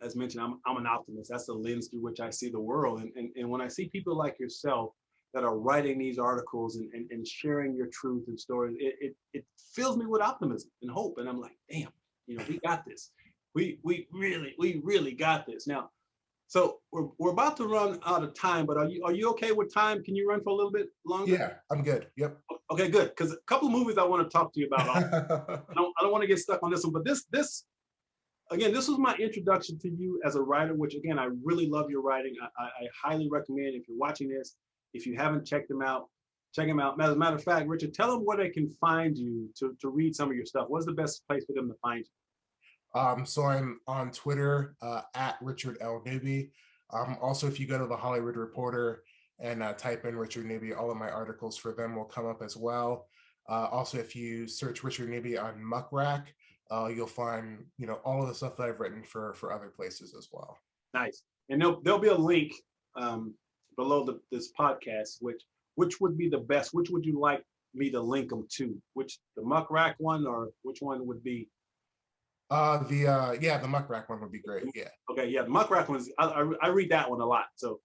Speaker 1: As mentioned, I'm an optimist. That's the lens through which I see the world. And when I see people like yourself that are writing these articles and sharing your truth and stories, it fills me with optimism and hope. And I'm like, damn, we got this. We really got this. Now, so we're about to run out of time, but are you okay with time? Can you run for a little bit longer?
Speaker 3: Yeah, I'm good. Yep.
Speaker 1: Okay, good. Because a couple of movies I want to talk to you about. I don't want to get stuck on this one, but this was my introduction to you as a writer, which again, I really love your writing. I highly recommend, if you're watching this, if you haven't checked them out, check them out. As a matter of fact, Richard, tell them where they can find you to read some of your stuff. What's the best place for them to find you?
Speaker 3: So I'm on Twitter at Richard L. Newby. Also, if you go to the Hollywood Reporter and type in Richard Newby, all of my articles for them will come up as well. Also, if you search Richard Newby on Muckrack, you'll find all of the stuff that I've written for other places as well.
Speaker 1: Nice. And there'll be a link below this podcast, which would be the best? Which would you like me to link them to? Which, the Muckrack one, or which one would be?
Speaker 3: The Muckrack one would be great. Yeah.
Speaker 1: Okay. Yeah, the Muckrack one's I read that one a lot. So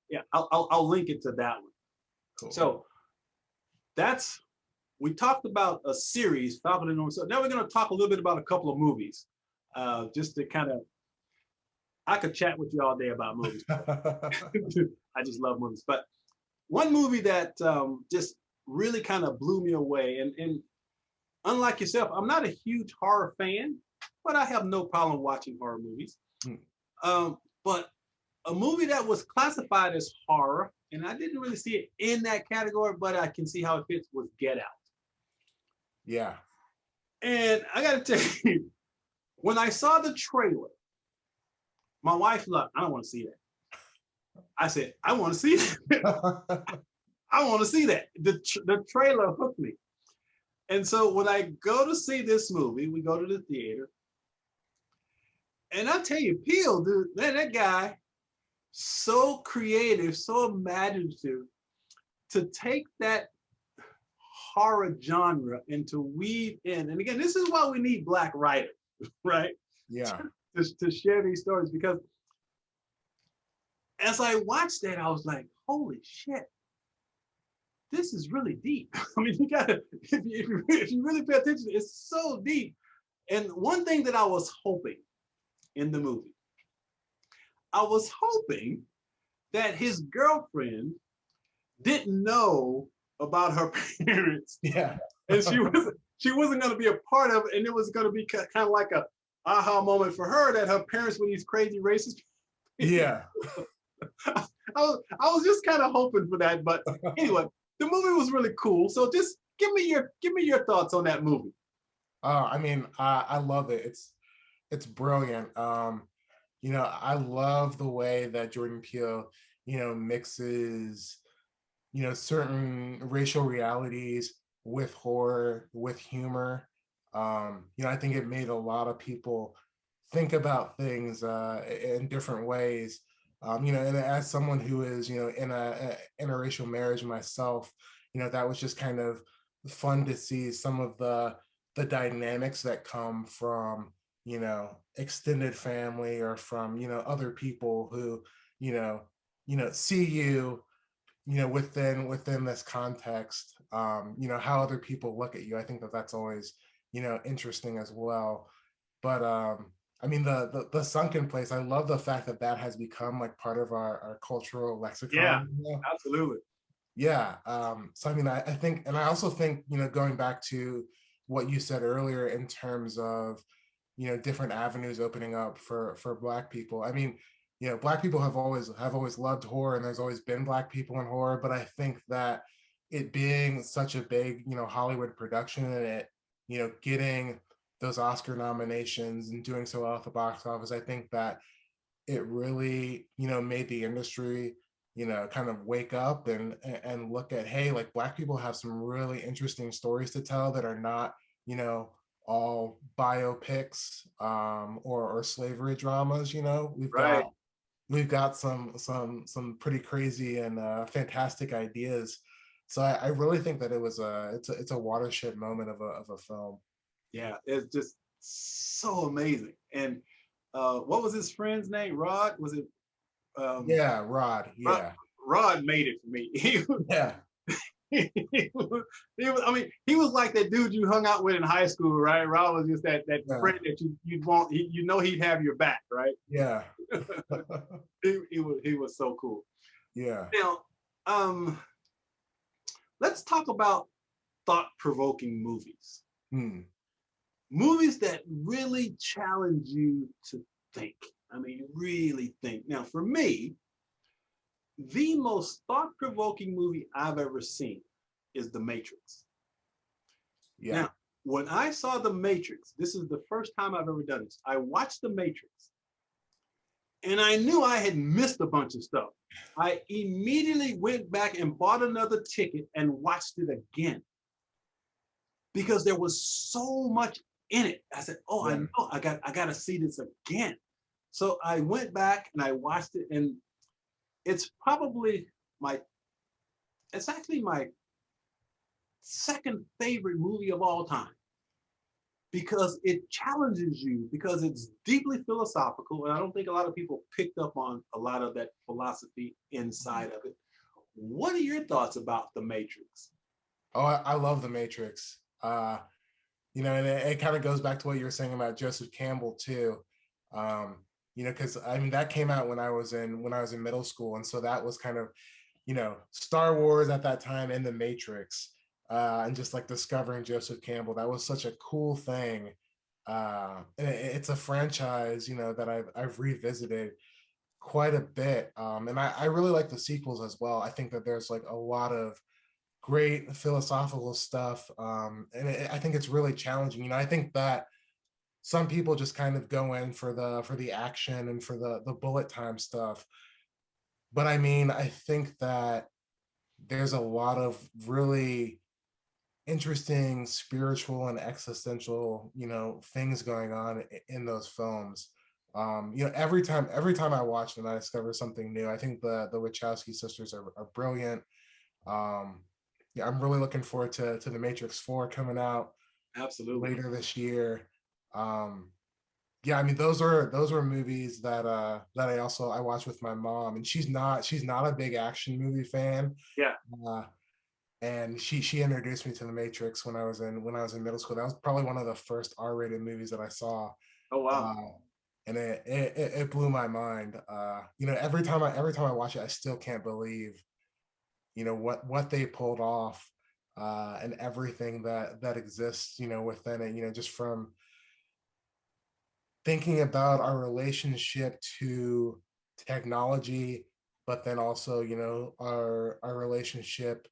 Speaker 1: yeah, I'll link it to that one. Cool. So we talked about a series, Falcon and Newby. So now we're going to talk a little bit about a couple of movies, just to kind of. I could chat with you all day about movies. I just love movies. But one movie that just really kind of blew me away, and unlike yourself, I'm not a huge horror fan, but I have no problem watching horror movies. But a movie that was classified as horror, and I didn't really see it in that category, but I can see how it fits, was Get Out.
Speaker 3: Yeah. And
Speaker 1: I got to tell you, when I saw the trailer, my wife looked, I don't want to see that. I said, I want to see that. I want to see that. The trailer hooked me. And so when I go to see this movie, we go to the theater. And I tell you, Peele, dude, that guy, so creative, so imaginative, to take that horror genre and to weave in. And again, this is why we need Black writers, right?
Speaker 3: Yeah.
Speaker 1: To share these stories, because as I watched that, I was like, holy shit, this is really deep. I mean, you gotta, if you really pay attention, it's so deep. And one thing that I was hoping in the movie, I was hoping that his girlfriend didn't know about her parents.
Speaker 3: Yeah.
Speaker 1: And she wasn't going to be a part of it, and it was going to be kind of like a aha moment for her that her parents were these crazy racist people.
Speaker 3: Yeah.
Speaker 1: I was just kind of hoping for that, but anyway, the movie was really cool. So just give me your thoughts on that movie.
Speaker 3: I mean, I love it. It's brilliant. I love the way that Jordan Peele, mixes, certain racial realities with horror, with humor. I think it made a lot of people think about things in different ways. And as someone who is, in a interracial marriage myself, that was just kind of fun to see some of the dynamics that come from, extended family or from, other people who, see you, within this context, how other people look at you. I think that's always, interesting as well. But I mean, the sunken place, I love the fact that that has become like part of our cultural
Speaker 1: Yeah,
Speaker 3: lexicon.
Speaker 1: absolutely.
Speaker 3: Yeah. So I mean, I think, and I also think, going back to what you said earlier in terms of, different avenues opening up for Black people. I mean, Black people have always loved horror, and there's always been Black people in horror. But I think that it being such a big, Hollywood production, and it, getting those Oscar nominations and doing so well at the box office, I think that it really, made the industry, kind of wake up and look at, hey, like Black people have some really interesting stories to tell that are not, all biopics, or slavery dramas. We've
Speaker 1: Right.
Speaker 3: got some pretty crazy and fantastic ideas. So I really think that it's a watershed moment of a film.
Speaker 1: Yeah, it's just so amazing. And what was his friend's name? Rod? Was it
Speaker 3: Yeah, Rod.
Speaker 1: Rod?
Speaker 3: Yeah,
Speaker 1: Rod made it for me.
Speaker 3: yeah,
Speaker 1: I mean, he was like that dude you hung out with in high school, right? Rod was just that
Speaker 3: yeah,
Speaker 1: friend that you'd want, he'd have your back, right?
Speaker 3: yeah,
Speaker 1: He was so cool.
Speaker 3: yeah.
Speaker 1: Now, let's talk about thought-provoking movies.
Speaker 3: Hmm.
Speaker 1: Movies that really challenge you to think. I mean, really think. Now, for me, the most thought-provoking movie I've ever seen is The Matrix.
Speaker 3: Yeah.
Speaker 1: Now, when I saw The Matrix, this is the first time I've ever done this. I watched The Matrix, and I knew I had missed a bunch of stuff. I immediately went back and bought another ticket and watched it again because there was so much in it. I said, "Oh,
Speaker 3: Yeah.
Speaker 1: I know, I got to see this again." So I went back and I watched it, and it's probably it's actually my second favorite movie of all time because it challenges you, because it's deeply philosophical, and I don't think a lot of people picked up on a lot of that philosophy inside of it. What are your thoughts about The Matrix?
Speaker 3: Oh, I love The Matrix. And it kind of goes back to what you were saying about Joseph Campbell too. Because I mean that came out when I was in middle school, and so that was kind of, Star Wars at that time and The Matrix, and just like discovering Joseph Campbell. That was such a cool thing. And it's a franchise, that I've revisited quite a bit, and I really like the sequels as well. I think that there's like a lot of great philosophical stuff, and I think it's really challenging. I think that some people just kind of go in for the action and for the bullet time stuff, but I mean, I think that there's a lot of really interesting spiritual and existential, things going on in those films. Every time I watch them, I discover something new. I think the Wachowski sisters are brilliant. um yeah, I'm really looking forward to the Matrix 4 coming out
Speaker 1: Absolutely.
Speaker 3: later this year. um yeah, I mean, those were movies that I watched with my mom, and she's not a big action movie fan.
Speaker 1: Yeah.
Speaker 3: uh and she introduced me to the Matrix when I was in middle school. That was probably one of the first R-rated movies that I saw.
Speaker 1: Oh, wow.
Speaker 3: And it blew my mind. Every time I watch it, I still can't believe, what they pulled off, and everything that exists, within it. Just from thinking about our relationship to technology, but then also, our relationship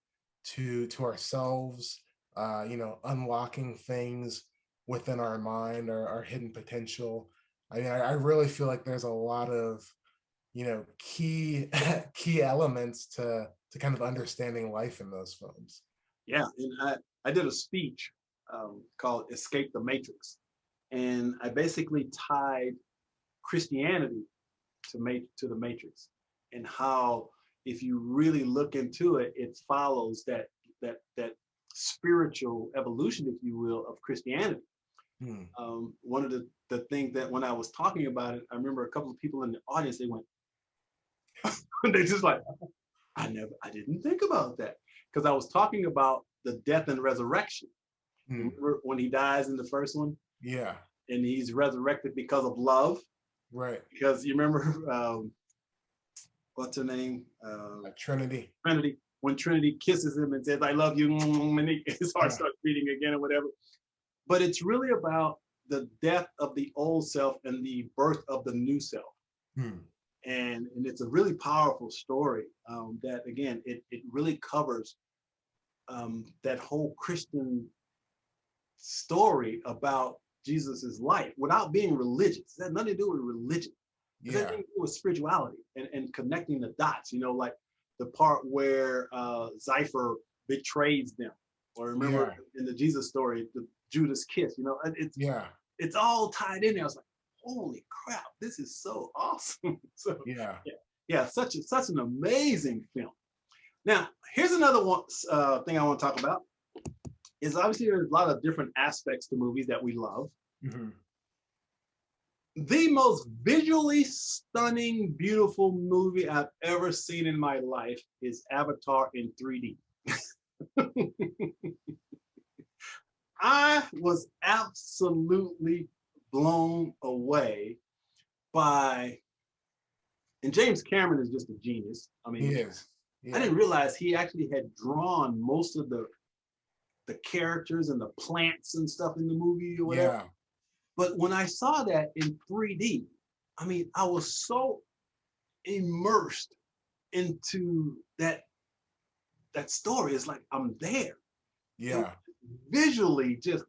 Speaker 3: to ourselves, unlocking things within our mind, our hidden potential. I mean, I really feel like there's a lot of, key key elements to kind of understanding life in those films.
Speaker 1: Yeah, and I did a speech called "Escape the Matrix," and I basically tied Christianity to the Matrix, and how if you really look into it, it follows that spiritual evolution, if you will, of Christianity. One of the things that when I was talking about it, I remember a couple of people in the audience, they went, they just like, I didn't think about that, because I was talking about the death and resurrection. Remember when he dies in the first one?
Speaker 3: Yeah.
Speaker 1: And he's resurrected because of love.
Speaker 3: Right.
Speaker 1: Because you remember, what's her name?
Speaker 3: Trinity.
Speaker 1: Trinity. When Trinity kisses him and says, I love you, and his heart starts beating again or whatever. But it's really about the death of the old self and the birth of the new self. And it's a really powerful story that, again, it really covers that whole Christian story about Jesus's life without being religious. It has nothing to do with religion. It has nothing to do with spirituality and connecting the dots, like the part where Cypher betrays them. Or remember in the Jesus story, the Judas kiss, it's all tied in there. I was like, holy crap, this is so awesome. So such an amazing film. Now, here's another one thing I want to talk about. Is obviously there's a lot of different aspects to movies that we love. The most visually stunning, beautiful movie I've ever seen in my life is Avatar in 3D. I was absolutely blown away by, and James Cameron is just a genius. I mean,
Speaker 3: he is.
Speaker 1: I didn't realize he actually had drawn most of the characters and the plants and stuff in the movie or whatever. But when I saw that in 3D, I mean, I was so immersed into that story. It's like I'm there. Visually, just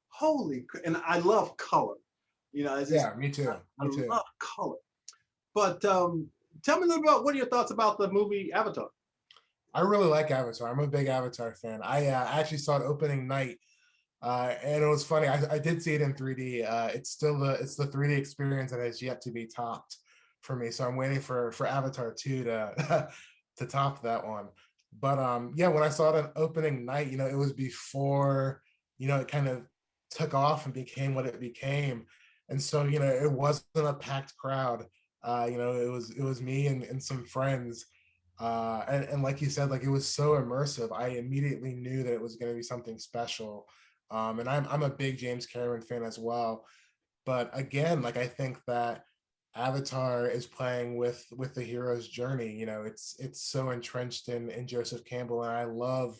Speaker 1: holy, and I love color. It's just,
Speaker 3: me too.
Speaker 1: I love color. But tell me a little about what are your thoughts about the movie Avatar?
Speaker 3: I really like Avatar. I'm a big Avatar fan. I actually saw it opening night, and it was funny. I did see it in 3D. It's the 3D experience that has yet to be topped for me. So I'm waiting for Avatar 2 to to top that one. But when I saw it on opening night, it was before it kind of took off and became what it became, and so it wasn't a packed crowd. It was me and some friends. And like you said, like it was so immersive. I immediately knew that it was going to be something special. And I'm a big James Cameron fan as well. But again, like I think that Avatar is playing with the hero's journey. It's so entrenched in Joseph Campbell, and I love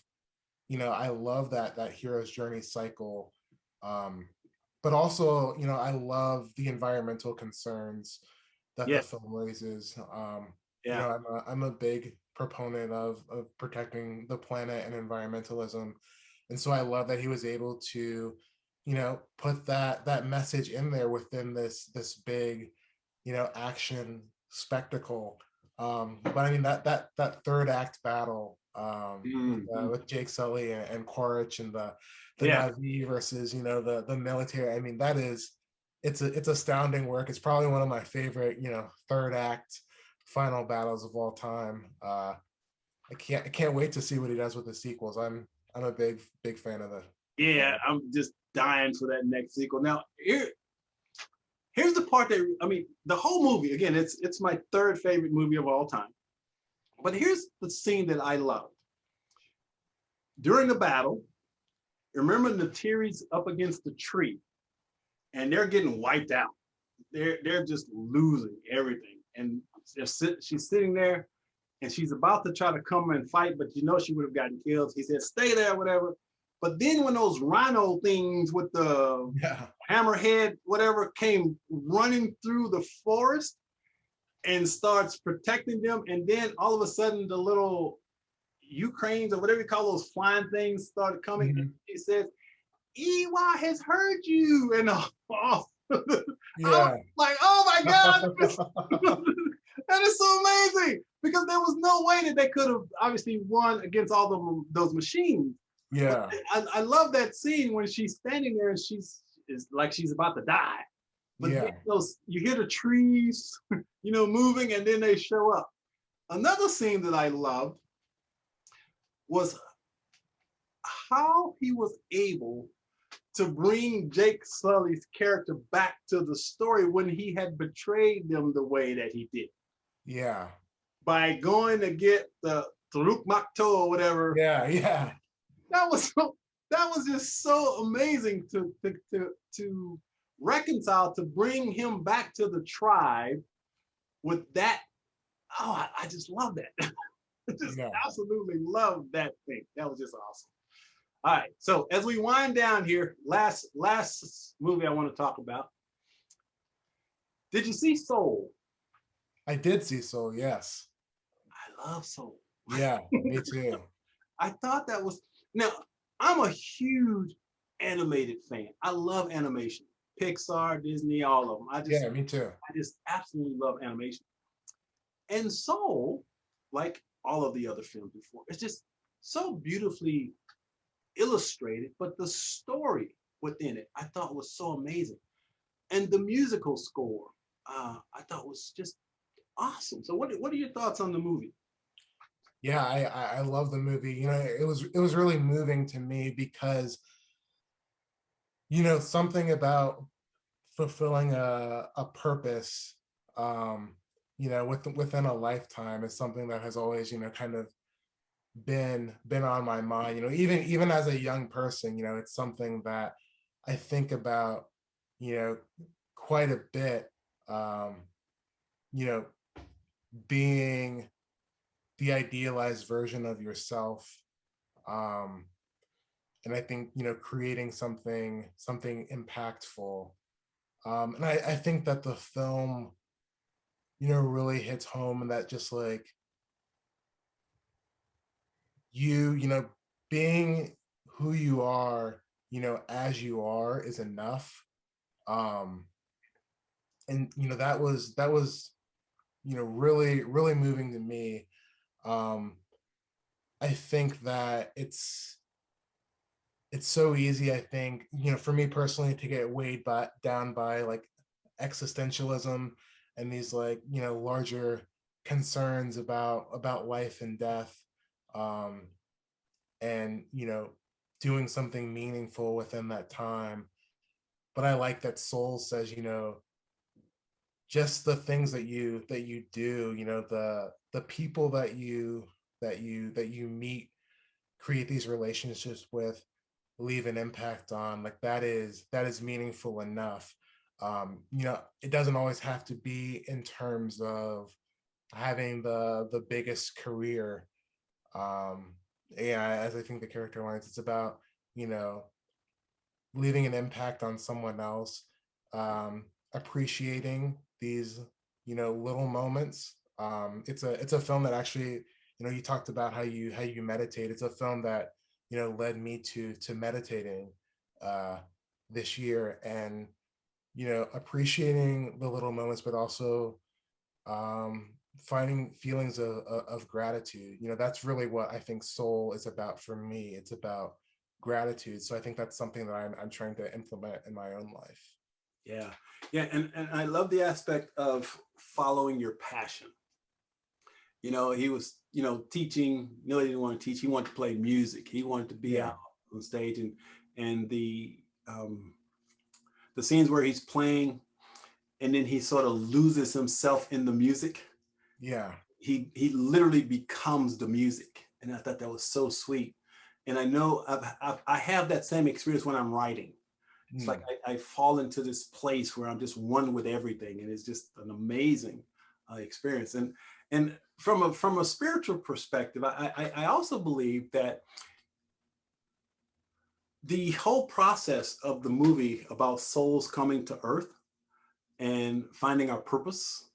Speaker 3: that hero's journey cycle. But also, I love the environmental concerns that the film raises. I'm a big proponent of protecting the planet and environmentalism, and so I love that he was able to, put that message in there within this big, action spectacle. But I mean that third act battle with Jake Sully and Quaritch and the Na'vi versus the military. I mean it's astounding work. It's probably one of my favorite third act final battles of all time. I can't wait to see what he does with the sequels. I'm a big fan of it.
Speaker 1: Yeah, I'm just dying for that next sequel. Now here's the part that, I mean, the whole movie, again, it's my third favorite movie of all time. But here's the scene that I loved. During the battle, remember Neytiri's up against the tree and they're getting wiped out. They're just losing everything. And she's sitting there and she's about to try to come and fight, but she would have gotten killed. He said, stay there, whatever. But then when those rhino things with the hammerhead, whatever, came running through the forest and starts protecting them, and then all of a sudden the little Ukraines or whatever you call those flying things started coming. And he says, Ewa has heard you. And I was
Speaker 3: Yeah.
Speaker 1: like, oh my God, that is so amazing, because there was no way that they could have obviously won against all those machines. But
Speaker 3: Yeah.
Speaker 1: I love that scene when she's standing there and is like she's about to die. But then
Speaker 3: Yeah.
Speaker 1: you hear the trees, moving, and then they show up. Another scene that I loved was how he was able to bring Jake Sully's character back to the story when he had betrayed them the way that he did.
Speaker 3: Yeah.
Speaker 1: By going to get the Taruk Makto or whatever.
Speaker 3: Yeah. Yeah.
Speaker 1: That was just so amazing to reconcile, to bring him back to the tribe with that. Oh, I just love that. Just absolutely love that thing. That was just awesome. All right, so as we wind down here, last movie I want to talk about. Did you see Soul?
Speaker 3: I did see Soul, yes.
Speaker 1: I love Soul.
Speaker 3: Yeah, me too.
Speaker 1: I thought that was, now I'm a huge animated fan. I love animation. Pixar, Disney, all of them.
Speaker 3: Yeah, me too.
Speaker 1: I just absolutely love animation. And Soul, like all of the other films before, it's just so beautifully illustrated, but the story within it I thought was so amazing, and the musical score I thought was just awesome. So what are your thoughts on the movie?
Speaker 3: Yeah, I love the movie. It was really moving to me because something about fulfilling a purpose within a lifetime is something that has always kind of been on my mind. Even as a young person, it's something that I think about quite a bit. Being the idealized version of yourself, and I think creating something impactful, and I think that the film really hits home, and that just like being who you are, as you are, is enough. And that was really moving to me. I think that it's so easy, I think, for me personally, to get weighed down by like existentialism and these like larger concerns about life and death, and doing something meaningful within that time. But I like that Soul says, just the things that you do, the people that you meet, create these relationships with, leave an impact on, like that is meaningful enough. It doesn't always have to be in terms of having the biggest career. As I think the character lines, it's about leaving an impact on someone else, appreciating these little moments. It's a film that actually, you talked about how you meditate. It's a film that led me to meditating this year, and appreciating the little moments, but also finding feelings of gratitude. That's really what I think Soul is about for me. It's about gratitude. So I think that's something that I'm trying to implement in my own life.
Speaker 1: Yeah, and I love the aspect of following your passion. He was teaching. No, he didn't want to teach. He wanted to play music. He wanted to be out on stage, and the scenes where he's playing, and then he sort of loses himself in the music.
Speaker 3: Yeah,
Speaker 1: he literally becomes the music, and I thought that was so sweet. And I know I have that same experience when I'm writing. It's like I fall into this place where I'm just one with everything, and it's just an amazing experience. And from a spiritual perspective, I also believe that the whole process of the movie about souls coming to Earth and finding our purpose,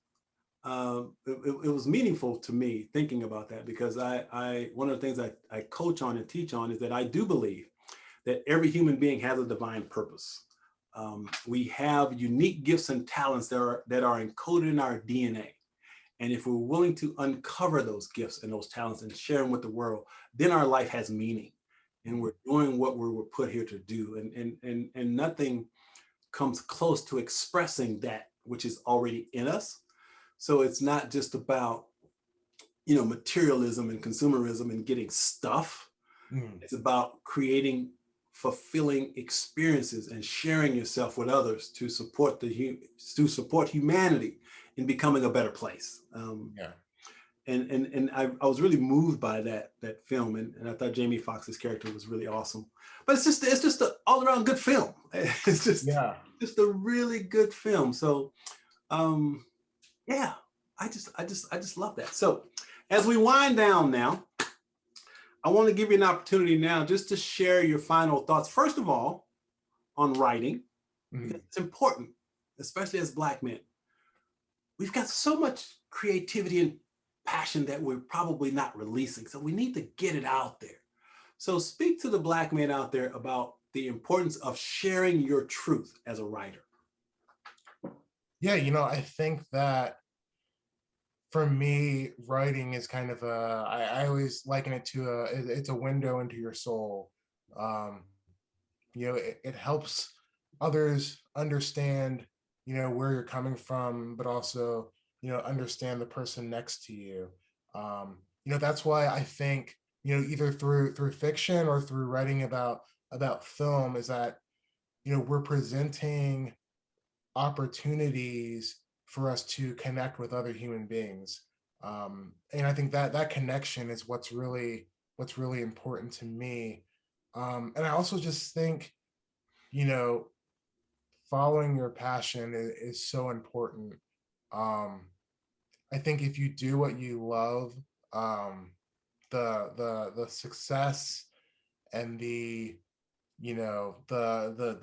Speaker 1: it was meaningful to me thinking about that, because I one of the things I coach on and teach on is that I do believe that every human being has a divine purpose. We have unique gifts and talents that are encoded in our DNA. And if we're willing to uncover those gifts and those talents and share them with the world, then our life has meaning. And we're doing what we were put here to do. And nothing comes close to expressing that which is already in us. So it's not just about, materialism and consumerism and getting stuff. It's about creating fulfilling experiences and sharing yourself with others to support humanity in becoming a better place. And I was really moved by that film, and I thought Jamie Foxx's character was really awesome. But it's just an all around good film. It's just a really good film. So I just love that. So as we wind down now, I want to give you an opportunity now just to share your final thoughts. First of all, on writing, because it's important, especially as Black men. We've got so much creativity and passion that we're probably not releasing. So we need to get it out there. So speak to the Black man out there about the importance of sharing your truth as a writer.
Speaker 3: Yeah, I think that for me, writing is kind of I always liken it to it's a window into your soul. It helps others understand, where you're coming from, but also, understand the person next to you. That's why I think, either through fiction or through writing about film, is that, we're presenting opportunities for us to connect with other human beings. And I think that connection is what's really important to me. And I also just think, following your passion is so important. I think if you do what you love, the success and the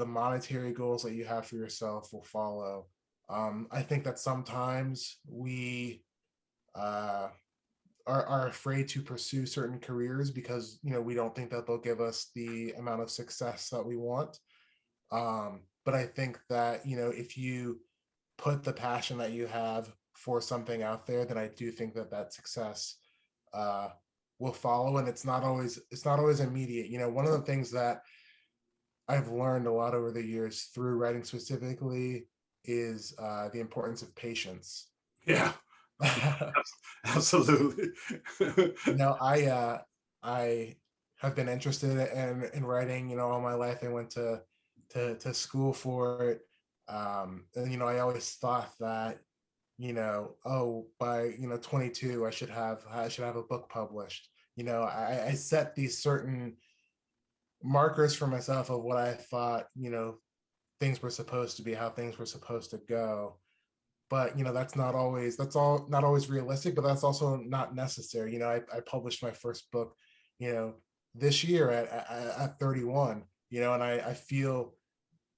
Speaker 3: monetary goals that you have for yourself will follow. I think that sometimes we are afraid to pursue certain careers because we don't think that they'll give us the amount of success that we want. But I think that if you put the passion that you have for something out there, then I do think that success will follow, and it's not always immediate. One of the things that I've learned a lot over the years through writing specifically is the importance of patience.
Speaker 1: Yeah, absolutely.
Speaker 3: I have been interested in writing, all my life. I went to school for it. And, I always thought that, by, 22, I should have a book published. I set these certain markers for myself of what I thought, things were supposed to be, how things were supposed to go. But, that's not always realistic, but that's also not necessary. I published my first book, this year at 31, and I feel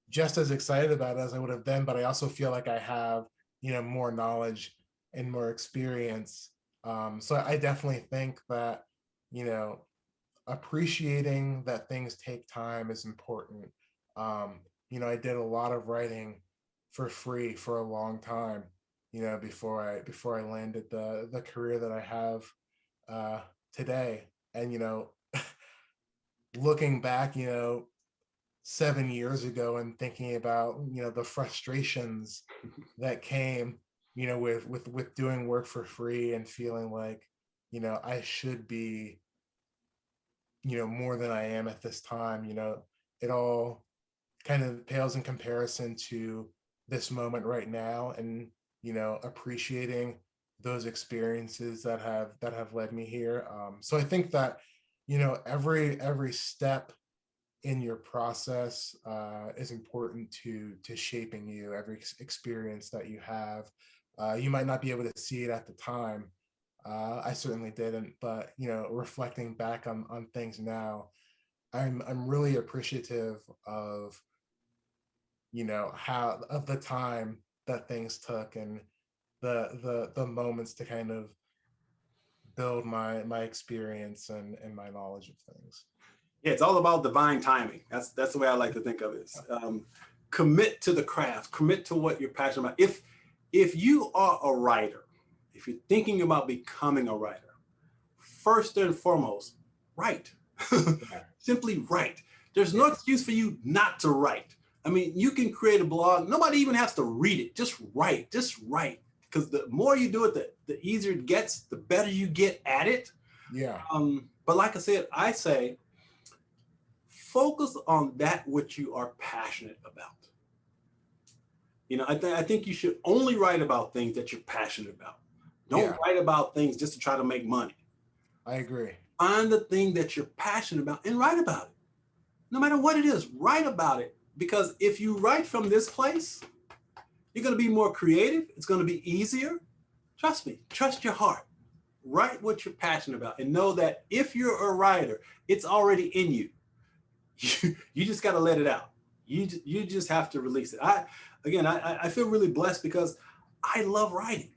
Speaker 3: just as excited about it as I would have then, but I also feel like I have, more knowledge and more experience. So I definitely think that, appreciating that things take time is important. I did a lot of writing for free for a long time, before I landed the career that I have today. And looking back, 7 years ago and thinking about the frustrations that came with doing work for free and feeling like I should be more than I am at this time. It all kind of pales in comparison to this moment right now, and appreciating those experiences that have led me here. So I think that every step in your process is important to shaping you. Every experience that you have, you might not be able to see it at the time. I certainly didn't, but reflecting back on things now, I'm really appreciative of how of the time that things took and the moments to kind of build my experience and my knowledge of things.
Speaker 1: Yeah, it's all about divine timing. That's the way I like to think of it. commit to the craft, commit to what you're passionate about. If you are a writer, if you're thinking about becoming a writer, first and foremost, write. Simply write. There's no excuse for you not to write. I mean, you can create a blog. Nobody even has to read it. Just write. Just write. Because the more you do it, the easier it gets, the better you get at it.
Speaker 3: Yeah.
Speaker 1: But like I said, I say, focus on that which you are passionate about. You know, I think you should only write about things that you're passionate about. Don't write about things just to try to make money.
Speaker 3: I agree.
Speaker 1: Find the thing that you're passionate about and write about it. No matter what it is, write about it. Because if you write from this place, you're going to be more creative. It's going to be easier. Trust me. Trust your heart. Write what you're passionate about and know that if you're a writer, it's already in you. You just got to let it out. You just have to release it. I feel really blessed because I love writing.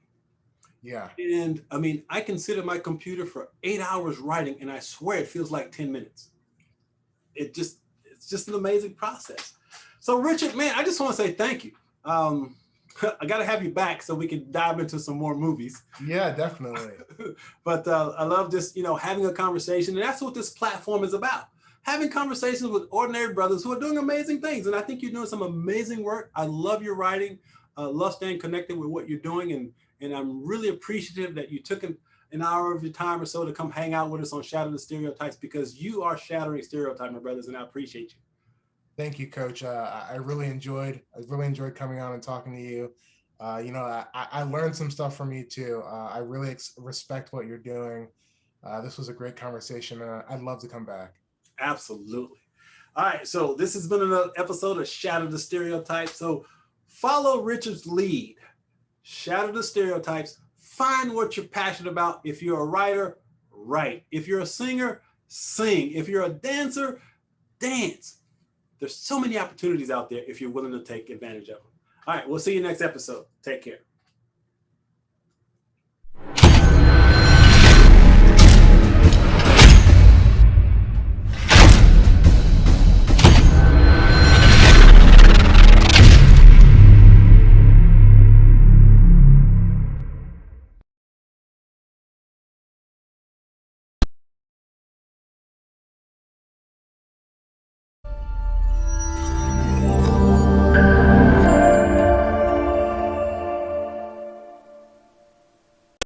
Speaker 3: Yeah.
Speaker 1: And I mean, I can sit at my computer for 8 hours writing, and I swear it feels like 10 minutes. It's just an amazing process. So Richard, man, I just want to say thank you. I got to have you back so we can dive into some more movies.
Speaker 3: Yeah, definitely.
Speaker 1: But I love just, having a conversation. And that's what this platform is about. Having conversations with ordinary brothers who are doing amazing things. And I think you're doing some amazing work. I love your writing. Love staying connected with what you're doing. And I'm really appreciative that you took an hour of your time or so to come hang out with us on Shatter the Stereotypes, because you are shattering stereotypes, my brothers, and I appreciate you.
Speaker 3: Thank you, Coach. I really enjoyed coming on and talking to you. I learned some stuff from you too. I really respect what you're doing. This was a great conversation. I'd love to come back.
Speaker 1: Absolutely. All right. So this has been another episode of Shatter the Stereotypes. So follow Richard's lead. Shatter the Stereotypes. Find what you're passionate about. If you're a writer, write. If you're a singer, sing. If you're a dancer, dance. There's so many opportunities out there if you're willing to take advantage of them. All right, we'll see you next episode. Take care.